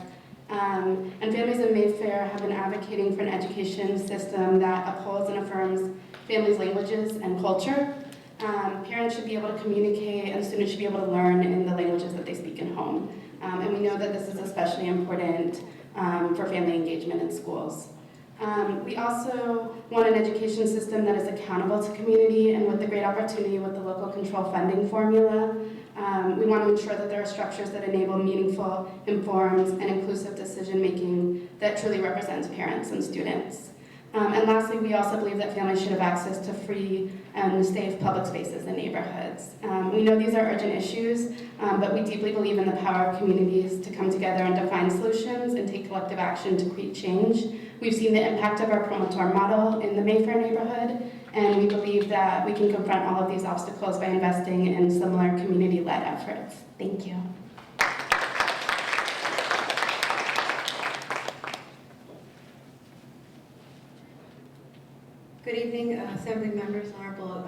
And families in Mayfair have been advocating for an education system that upholds and affirms families' languages and culture. Parents should be able to communicate and students should be able to learn in the languages that they speak in home. And we know that this is especially important for family engagement in schools. We also want an education system that is accountable to community, and with the great opportunity with the local control funding formula, we want to ensure that there are structures that enable meaningful, informed, and inclusive decision-making that truly represents parents and students. And lastly, we also believe that families should have access to free and safe public spaces in neighborhoods. We know these are urgent issues, but we deeply believe in the power of communities to come together and define solutions and take collective action to create change. We've seen the impact of our promotor model in the Mayfair neighborhood, and we believe that we can confront all of these obstacles by investing in similar community-led efforts. Thank you. Good evening, Assembly members, Honorable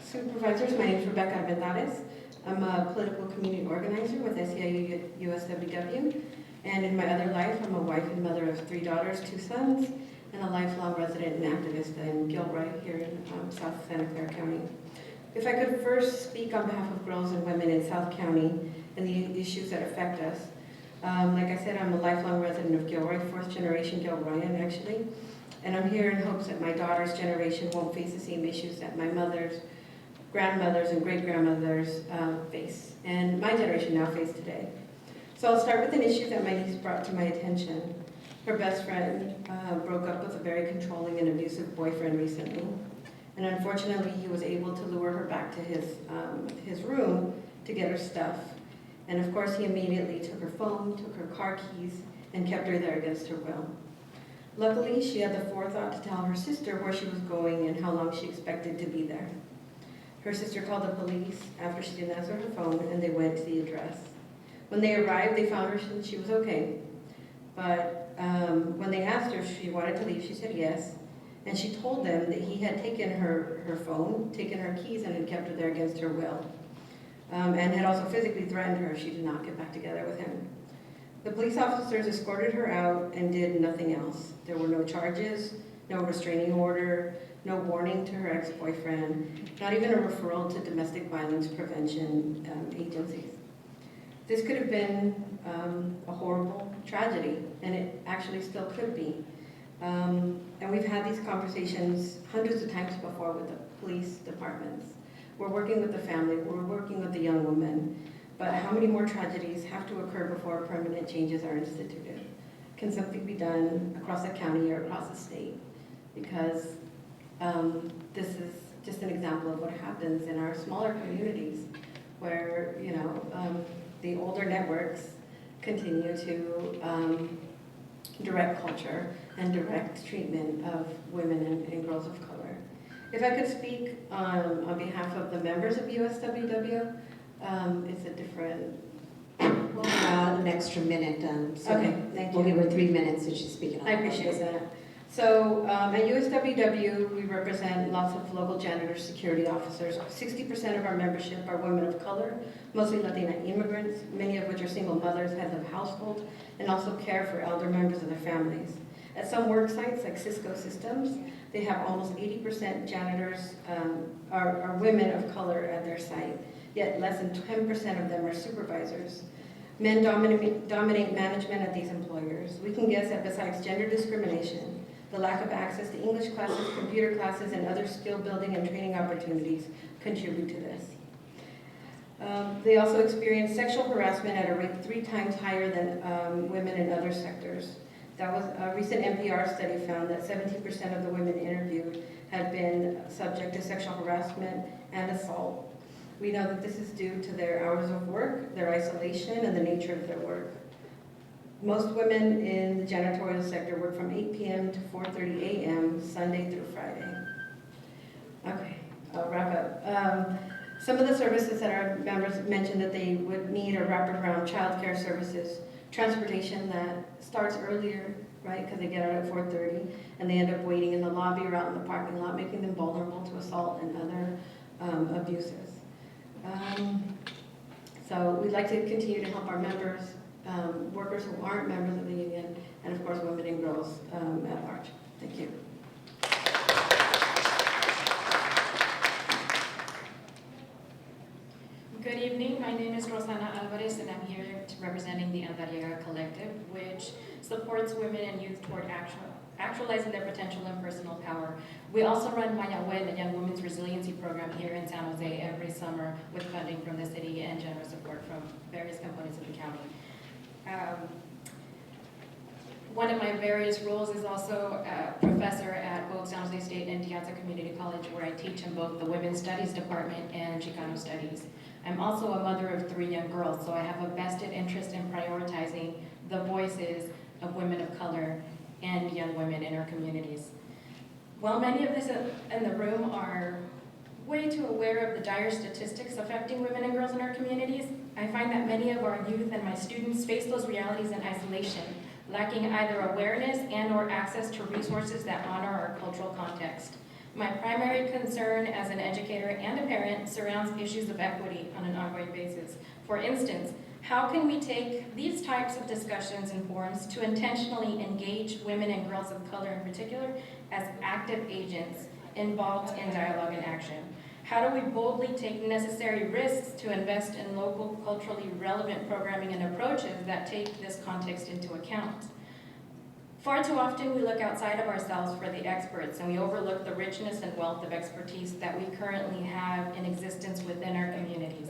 Supervisors. My name is Rebecca Armendariz. I'm a political community organizer with SEIU USWW. And in my other life, I'm a wife and mother of 3 daughters, 2 sons, and a lifelong resident and activist in Gilroy here in South Santa Clara County. If I could first speak on behalf of girls and women in South County and the issues that affect us. Like I said, I'm a lifelong resident of Gilroy, 4th generation Gilroyan actually. And I'm here in hopes that my daughter's generation won't face the same issues that my mother's, grandmothers, and great-grandmothers face, and my generation now face today. So I'll start with an issue that my niece brought to my attention. Her best friend broke up with a very controlling and abusive boyfriend recently. And unfortunately, he was able to lure her back to his room to get her stuff. And of course, he immediately took her phone, took her car keys, and kept her there against her will. Luckily, she had the forethought to tell her sister where she was going and how long she expected to be there. Her sister called the police after she didn't answer her phone, and they went to the address. When they arrived, they found her and she was okay. But when they asked her if she wanted to leave, she said yes. And she told them that he had taken her phone, taken her keys, and had kept her there against her will. And had also physically threatened her if she did not get back together with him. The police officers escorted her out and did nothing else. There were no charges, no restraining order, no warning to her ex-boyfriend, not even a referral to domestic violence prevention agencies. This could have been a horrible tragedy, and it actually still could be. And we've had these conversations hundreds of times before with the police departments. We're working with the family, we're working with the young woman, but how many more tragedies have to occur before permanent changes are instituted? Can something be done across the county or across the state? Because this is just an example of what happens in our smaller communities where, the older networks continue to direct culture and direct treatment of women and girls of color. If I could speak on behalf of the members of USWW, it's a different... We'll allow an extra minute, so okay, thank you. we'll give her 3 minutes if she's speaking on I appreciate that. So at USWW, we represent lots of local janitors, security officers. 60% of our membership are women of color, mostly Latina immigrants, many of which are single mothers, heads of household, and also care for elder members of their families. At some work sites like Cisco Systems, they have almost 80% janitors are women of color at their site, yet less than 10% of them are supervisors. Men dominate management at these employers. We can guess that besides gender discrimination, the lack of access to English classes, computer classes, and other skill building and training opportunities contribute to this. They also experience sexual harassment at a rate 3 times higher than women in other sectors. That was a recent NPR study found that 70% of the women interviewed had been subject to sexual harassment and assault. We know that this is due to their hours of work, their isolation, and the nature of their work. Most women in the janitorial sector work from 8 p.m. to 4:30 a.m. Sunday through Friday. Okay, I'll wrap up. Some of the services that our members mentioned that they would need are wraparound childcare services, transportation that starts earlier, right, because they get out at 4:30, and they end up waiting in the lobby or out in the parking lot, making them vulnerable to assault and other abuses. So we'd like to continue to help our members, workers who aren't members of the union, and of course women and girls at large. Thank you. Good evening, my name is Rosana Alvarez and I'm here representing the Andariega Collective, which supports women and youth toward actualizing their potential and personal power. We also run Mayela, a Young Women's Resiliency Program here in San Jose every summer with funding from the city and generous support from various components of the county. One of my various roles is also a professor at both San Jose State and Piazza Community College, where I teach in both the Women's Studies Department and Chicano Studies. I'm also a mother of 3 young girls, so I have a vested interest in prioritizing the voices of women of color and young women in our communities. While many of us in the room are way too aware of the dire statistics affecting women and girls in our communities, I find that many of our youth and my students face those realities in isolation, lacking either awareness and/or access to resources that honor our cultural context. My primary concern as an educator and a parent surrounds issues of equity on an ongoing basis. For instance, how can we take these types of discussions and forums to intentionally engage women and girls of color in particular as active agents involved in dialogue and action? How do we boldly take necessary risks to invest in local culturally relevant programming and approaches that take this context into account? Far too often we look outside of ourselves for the experts and we overlook the richness and wealth of expertise that we currently have in existence within our communities.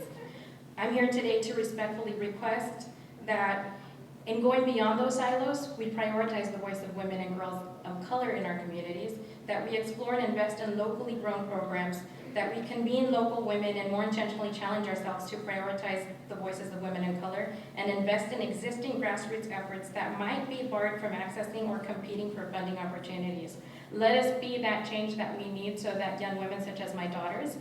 I'm here today to respectfully request that in going beyond those silos, we prioritize the voice of women and girls of color in our communities, that we explore and invest in locally grown programs, that we convene local women and more intentionally challenge ourselves to prioritize the voices of women of color and invest in existing grassroots efforts that might be barred from accessing or competing for funding opportunities. Let us be that change that we need so that young women such as my daughters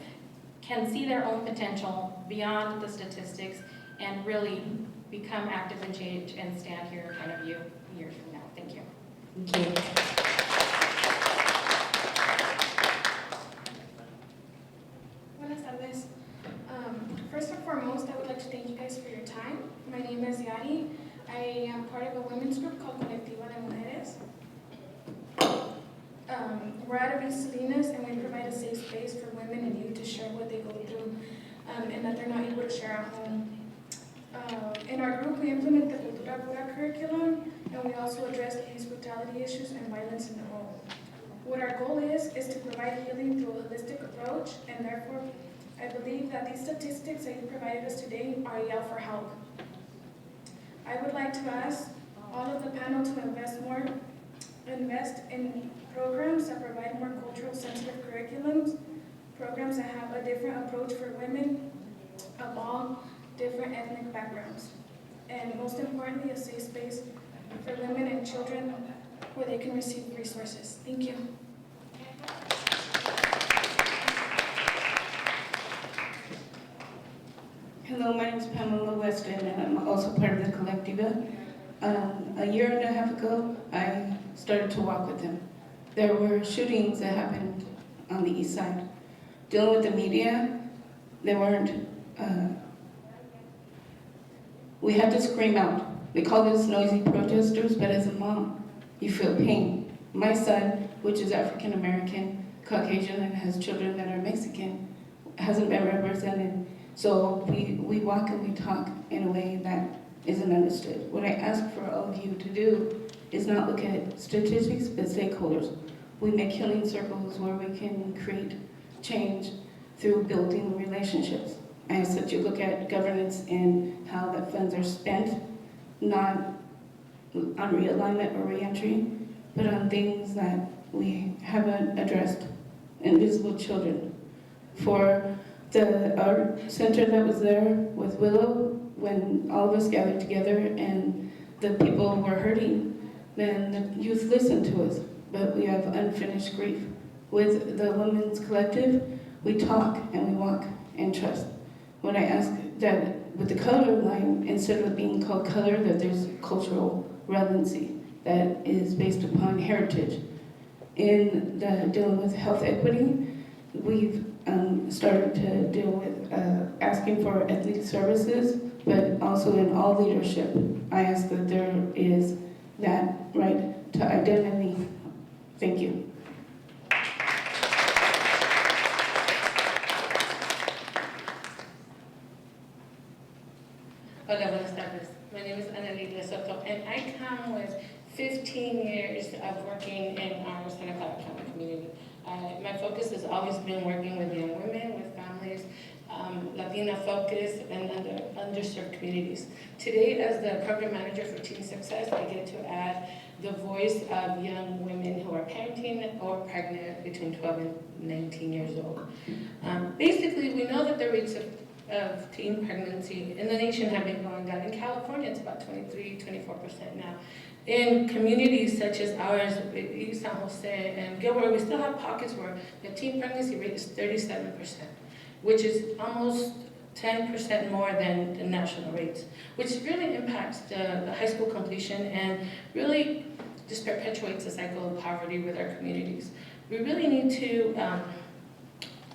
can see their own potential beyond the statistics and really become active in change and stand here in front of you years from now. Thank you. Thank you. Buenas tardes. First and foremost, I would like to thank you guys for your time. My name is Yari. I am part of a women's group called Colectiva de Mujeres. We're out of East Salinas and we provide a safe space for women and youth to share what they go through and that they're not able to share at home. In our group, we implement the Cultura Pura curriculum and we also address police brutality issues and violence in the home. What our goal is to provide healing through a holistic approach, and therefore, I believe that these statistics that you provided us today are a yell for help. I would like to ask all of the panel to invest in programs that provide more cultural sensitive curriculums, programs that have a different approach for women of all different ethnic backgrounds, and most importantly, a safe space for women and children where they can receive resources. Thank you. Hello, my name is Pamela Weston, and I'm also part of the Colectiva. A year and a half ago, I started to walk with them. there were shootings that happened on the east side. Dealing with the media, they weren't, we had to scream out. They called us noisy protesters, but as a mom, you feel pain. My son, which is African American, Caucasian, and has children that are Mexican, hasn't been represented. So we walk and we talk in a way that isn't understood. What I ask for all of you to do is not look at statistics, but stakeholders. We make healing circles where we can create change through building relationships. I ask that you look at governance and how the funds are spent, not on realignment or reentry, but on things that we haven't addressed. Invisible children. For our center that was there with Willow, when all of us gathered together and the people were hurting, then the youth listened to us, but we have unfinished grief. With the Women's Collective, we talk and we walk and trust. When I ask that with the color line, instead of being called color, that there's cultural relevancy that is based upon heritage. In the dealing with health equity, we've started to deal with asking for ethnic services, but also in all leadership, I ask that there is that right to identity. Thank you. Hola, buenas tardes. My name is Amelia Soto, and I come with 15 years of working in our Santa Clara County community. My focus has always been working with young women, with families, Latina focus, and underserved communities. Today, as the program manager for Teen Success, I get to add the voice of young women who are parenting or pregnant between 12 and 19 years old. Basically, we know that the rates of teen pregnancy in the nation have been going down. In California, it's about 23-24% now. In communities such as ours, East San Jose and Gilbert, we still have pockets where the teen pregnancy rate is 37%, which is almost 10% more than the national rates, which really impacts the high school completion and really just perpetuates the cycle of poverty with our communities. We really need to,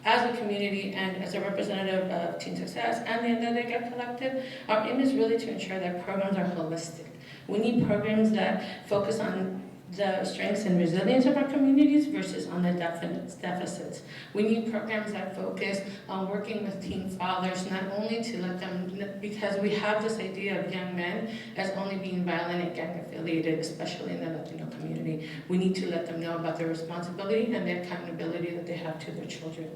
as a community and as a representative of Teen Success and the D.A.W.N Collective, our aim is really to ensure that programs are holistic. We need programs that focus on the strengths and resilience of our communities versus on the deficits. We need programs that focus on working with teen fathers, not only to let them, because we have this idea of young men as only being violent and gang affiliated, especially in the Latino community. We need to let them know about their responsibility and the accountability that they have to their children.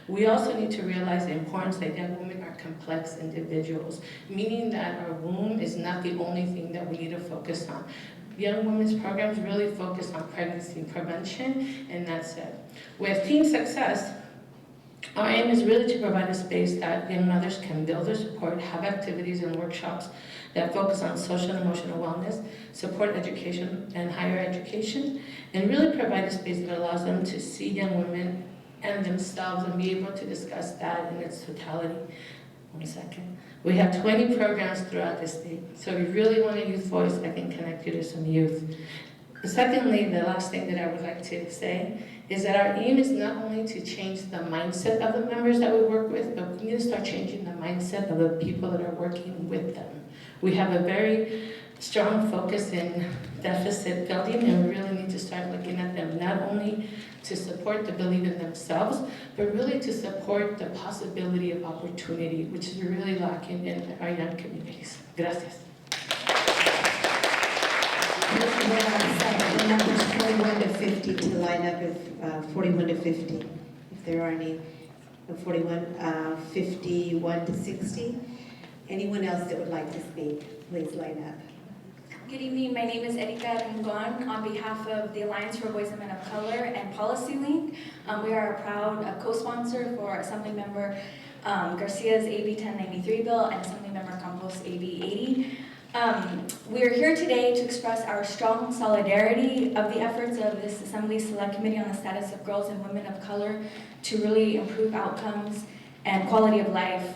We also need to realize the importance that young women are complex individuals, meaning that our womb is not the only thing that we need to focus on. Young women's programs really focus on pregnancy prevention, and that's it. With Teen Success, our aim is really to provide a space that young mothers can build their support, have activities and workshops that focus on social and emotional wellness, support education and higher education, and really provide a space that allows them to see young women and themselves and be able to discuss that in its totality. One second. We have 20 programs throughout the state, so if you really want a youth voice, I can connect you to some youth. Secondly, the last thing that I would like to say is that our aim is not only to change the mindset of the members that we work with, but we need to start changing the mindset of the people that are working with them. We have a very strong focus in deficit building, and we really need to start looking at them not only to support the belief in themselves, but really to support the possibility of opportunity, which is really lacking in our young communities. Gracias. The numbers 41 to 50 to line up if 41 to 50, if there are any. 41, 51 to 60. Anyone else that would like to speak, please line up. Good evening, my name is Erika Rincon on behalf of the Alliance for Boys and Men of Color and Policy Link. We are a proud co-sponsor for Assemblymember Garcia's AB 1093 bill and Assemblymember Campos AB 80. We are here today to express our strong solidarity of the efforts of this Assembly Select Committee on the Status of Girls and Women of Color to really improve outcomes and quality of life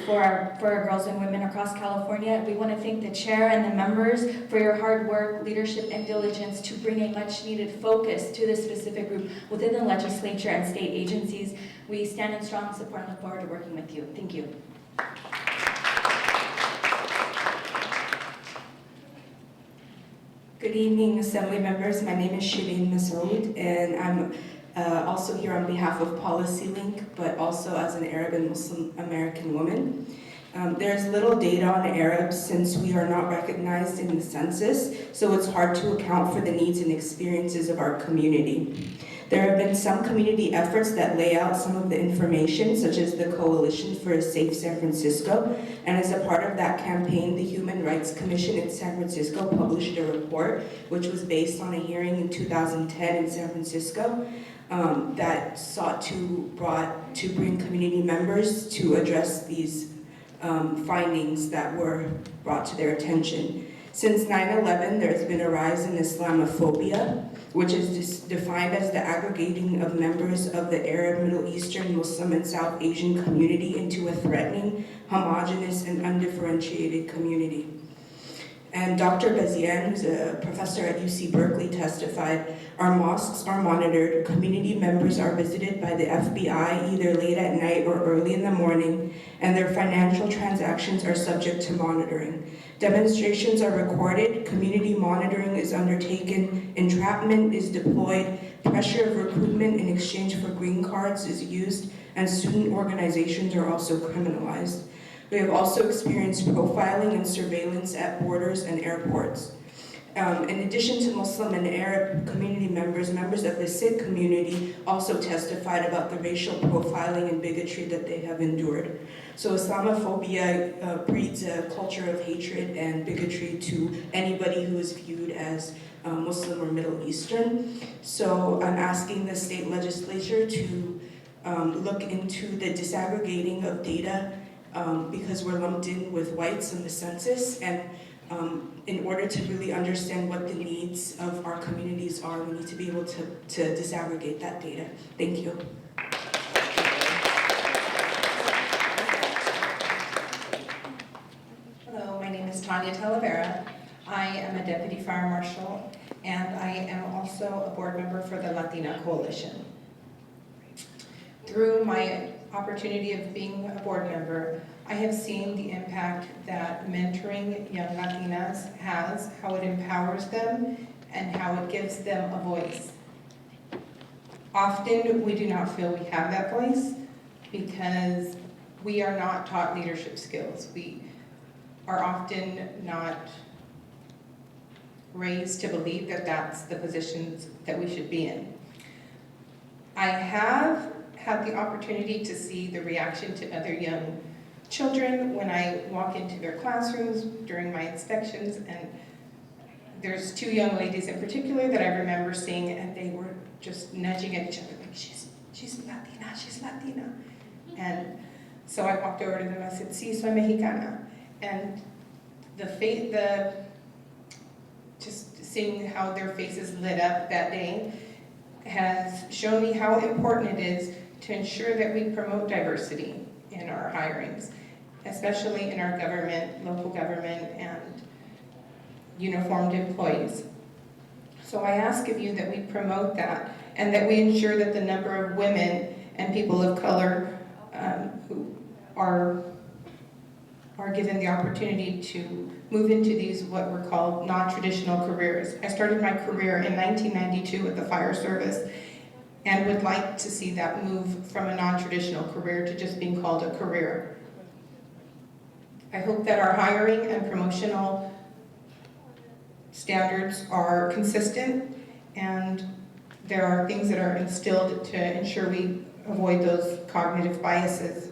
for our girls and women across California. We want to thank the chair and the members for your hard work, leadership, and diligence to bring a much-needed focus to this specific group within the legislature and state agencies. We stand in strong support and look forward to working with you. Thank you. Good evening, Assembly members. My name is Shireen Masoud, and I'm also here on behalf of Policy Link, but also as an Arab and Muslim American woman. There's little data on Arabs since we are not recognized in the census, so it's hard to account for the needs and experiences of our community. There have been some community efforts that lay out some of the information, such as the Coalition for a Safe San Francisco, and as a part of that campaign, the Human Rights Commission in San Francisco published a report, which was based on a hearing in 2010 in San Francisco, that sought to bring community members to address these findings that were brought to their attention. Since 9/11, there's been a rise in Islamophobia, which is defined as the aggregating of members of the Arab, Middle Eastern, Muslim, and South Asian community into a threatening, homogeneous, and undifferentiated community. And Dr. D.A.W.N, who's a professor at UC Berkeley, testified, our mosques are monitored, community members are visited by the FBI either late at night or early in the morning, and their financial transactions are subject to monitoring. Demonstrations are recorded, community monitoring is undertaken, entrapment is deployed, pressure of recruitment in exchange for green cards is used, and student organizations are also criminalized. We have also experienced profiling and surveillance at borders and airports. In addition to Muslim and Arab community members, members of the Sikh community also testified about the racial profiling and bigotry that they have endured. So Islamophobia breeds a culture of hatred and bigotry to anybody who is viewed as Muslim or Middle Eastern. So I'm asking the state legislature to look into the disaggregating of data because we're lumped in with whites in the census, and in order to really understand what the needs of our communities are, we need to be able to disaggregate that data. Thank you. Hello, my name is Tanya Talavera. I am a deputy fire marshal, and I am also a board member for the Latina Coalition. Through my opportunity of being a board member, I have seen the impact that mentoring young Latinas has, how it empowers them, and how it gives them a voice. Often we do not feel we have that voice because we are not taught leadership skills. We are often not raised to believe that that's the positions that we should be in. I have had the opportunity to see the reaction to other young children when I walk into their classrooms during my inspections, and there's two young ladies in particular that I remember seeing, and they were just nudging at each other like, she's Latina, she's Latina. And so I walked over to them and I said, sí, soy mexicana. And just seeing how their faces lit up that day has shown me how important it is to ensure that we promote diversity in our hirings, especially in our government, local government, and uniformed employees. So I ask of you that we promote that and that we ensure that the number of women and people of color who are given the opportunity to move into these what were called non-traditional careers. I started my career in 1992 with the fire service and would like to see that move from a non-traditional career to just being called a career. I hope that our hiring and promotional standards are consistent and there are things that are instilled to ensure we avoid those cognitive biases.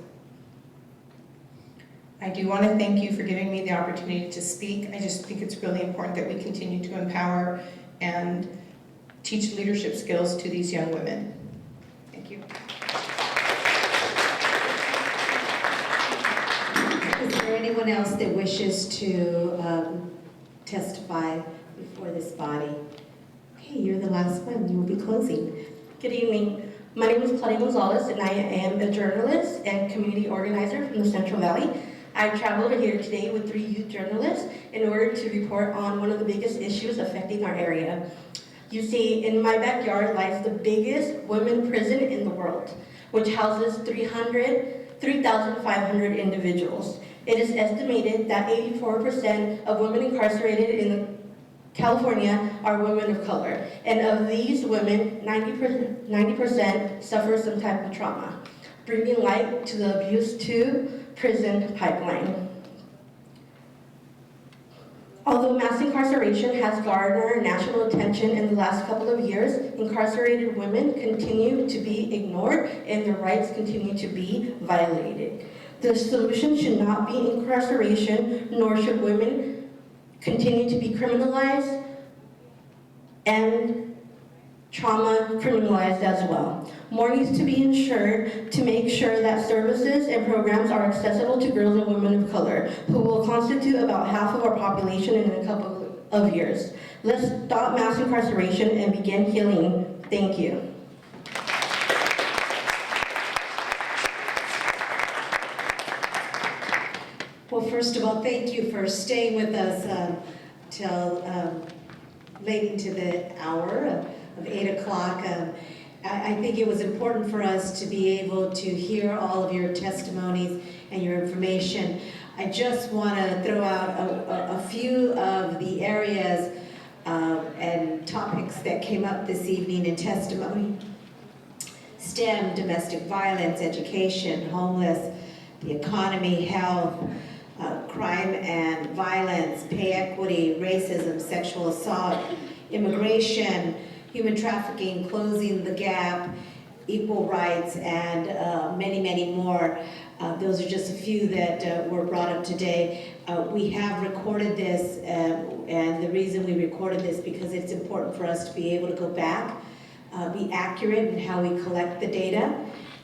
I do want to thank you for giving me the opportunity to speak. I just think it's really important that we continue to empower and teach leadership skills to these young women. Thank you. Is there anyone else that wishes to testify before this body? Okay, you're the last one. You will be closing. Good evening. My name is Claudia Gonzalez, and I am a journalist and community organizer from the Central Valley. I traveled here today with 3 youth journalists in order to report on one of the biggest issues affecting our area. You see, in my backyard lies the biggest women's prison in the world, which houses 3,500 individuals. It is estimated that 84% of women incarcerated in California are women of color, and of these women, 90% suffer some type of trauma, bringing light to the abuse to prison pipeline. Although mass incarceration has garnered national attention in the last couple of years, incarcerated women continue to be ignored and their rights continue to be violated. The solution should not be incarceration, nor should women continue to be criminalized and trauma criminalized as well. More needs to be ensured to make sure that services and programs are accessible to girls and women of color, who will constitute about half of our population in a couple of years. Let's stop mass incarceration and begin healing. Thank you. Well, first of all, thank you for staying with us till late into the hour of 8 o'clock. I think it was important for us to be able to hear all of your testimonies and your information. I just want to throw out a few of the areas and topics that came up this evening in testimony. STEM, domestic violence, education, homeless, the economy, health, crime and violence, pay equity, racism, sexual assault, immigration, human trafficking, closing the gap, equal rights, and many, many more. Those are just a few that were brought up today. We have recorded this, and the reason we recorded this because it's important for us to be able to go back, be accurate in how we collect the data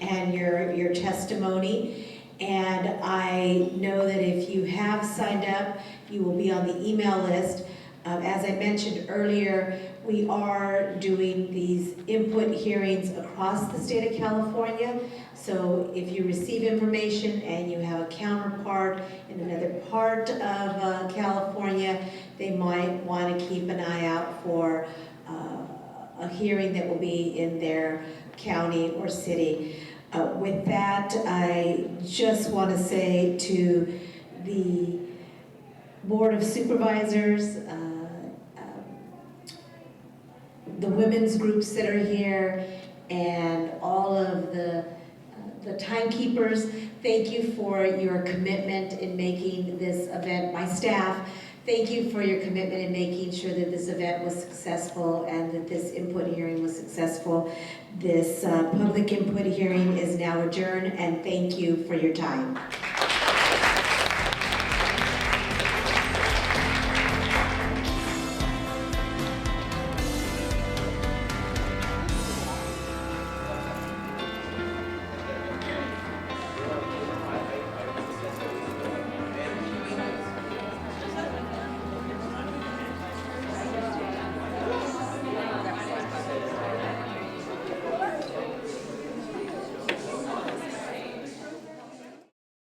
and your testimony. And I know that if you have signed up, you will be on the email list. As I mentioned earlier, we are doing these input hearings across the state of California. So if you receive information and you have a counterpart in another part of California, they might want to keep an eye out for a hearing that will be in their county or city. With that, I just want to say to the Board of Supervisors, the women's groups that are here, and all of the timekeepers, thank you for your commitment in making this event. My staff, thank you for your commitment in making sure that this event was successful and that this input hearing was successful. This public input hearing is now adjourned, and thank you for your time.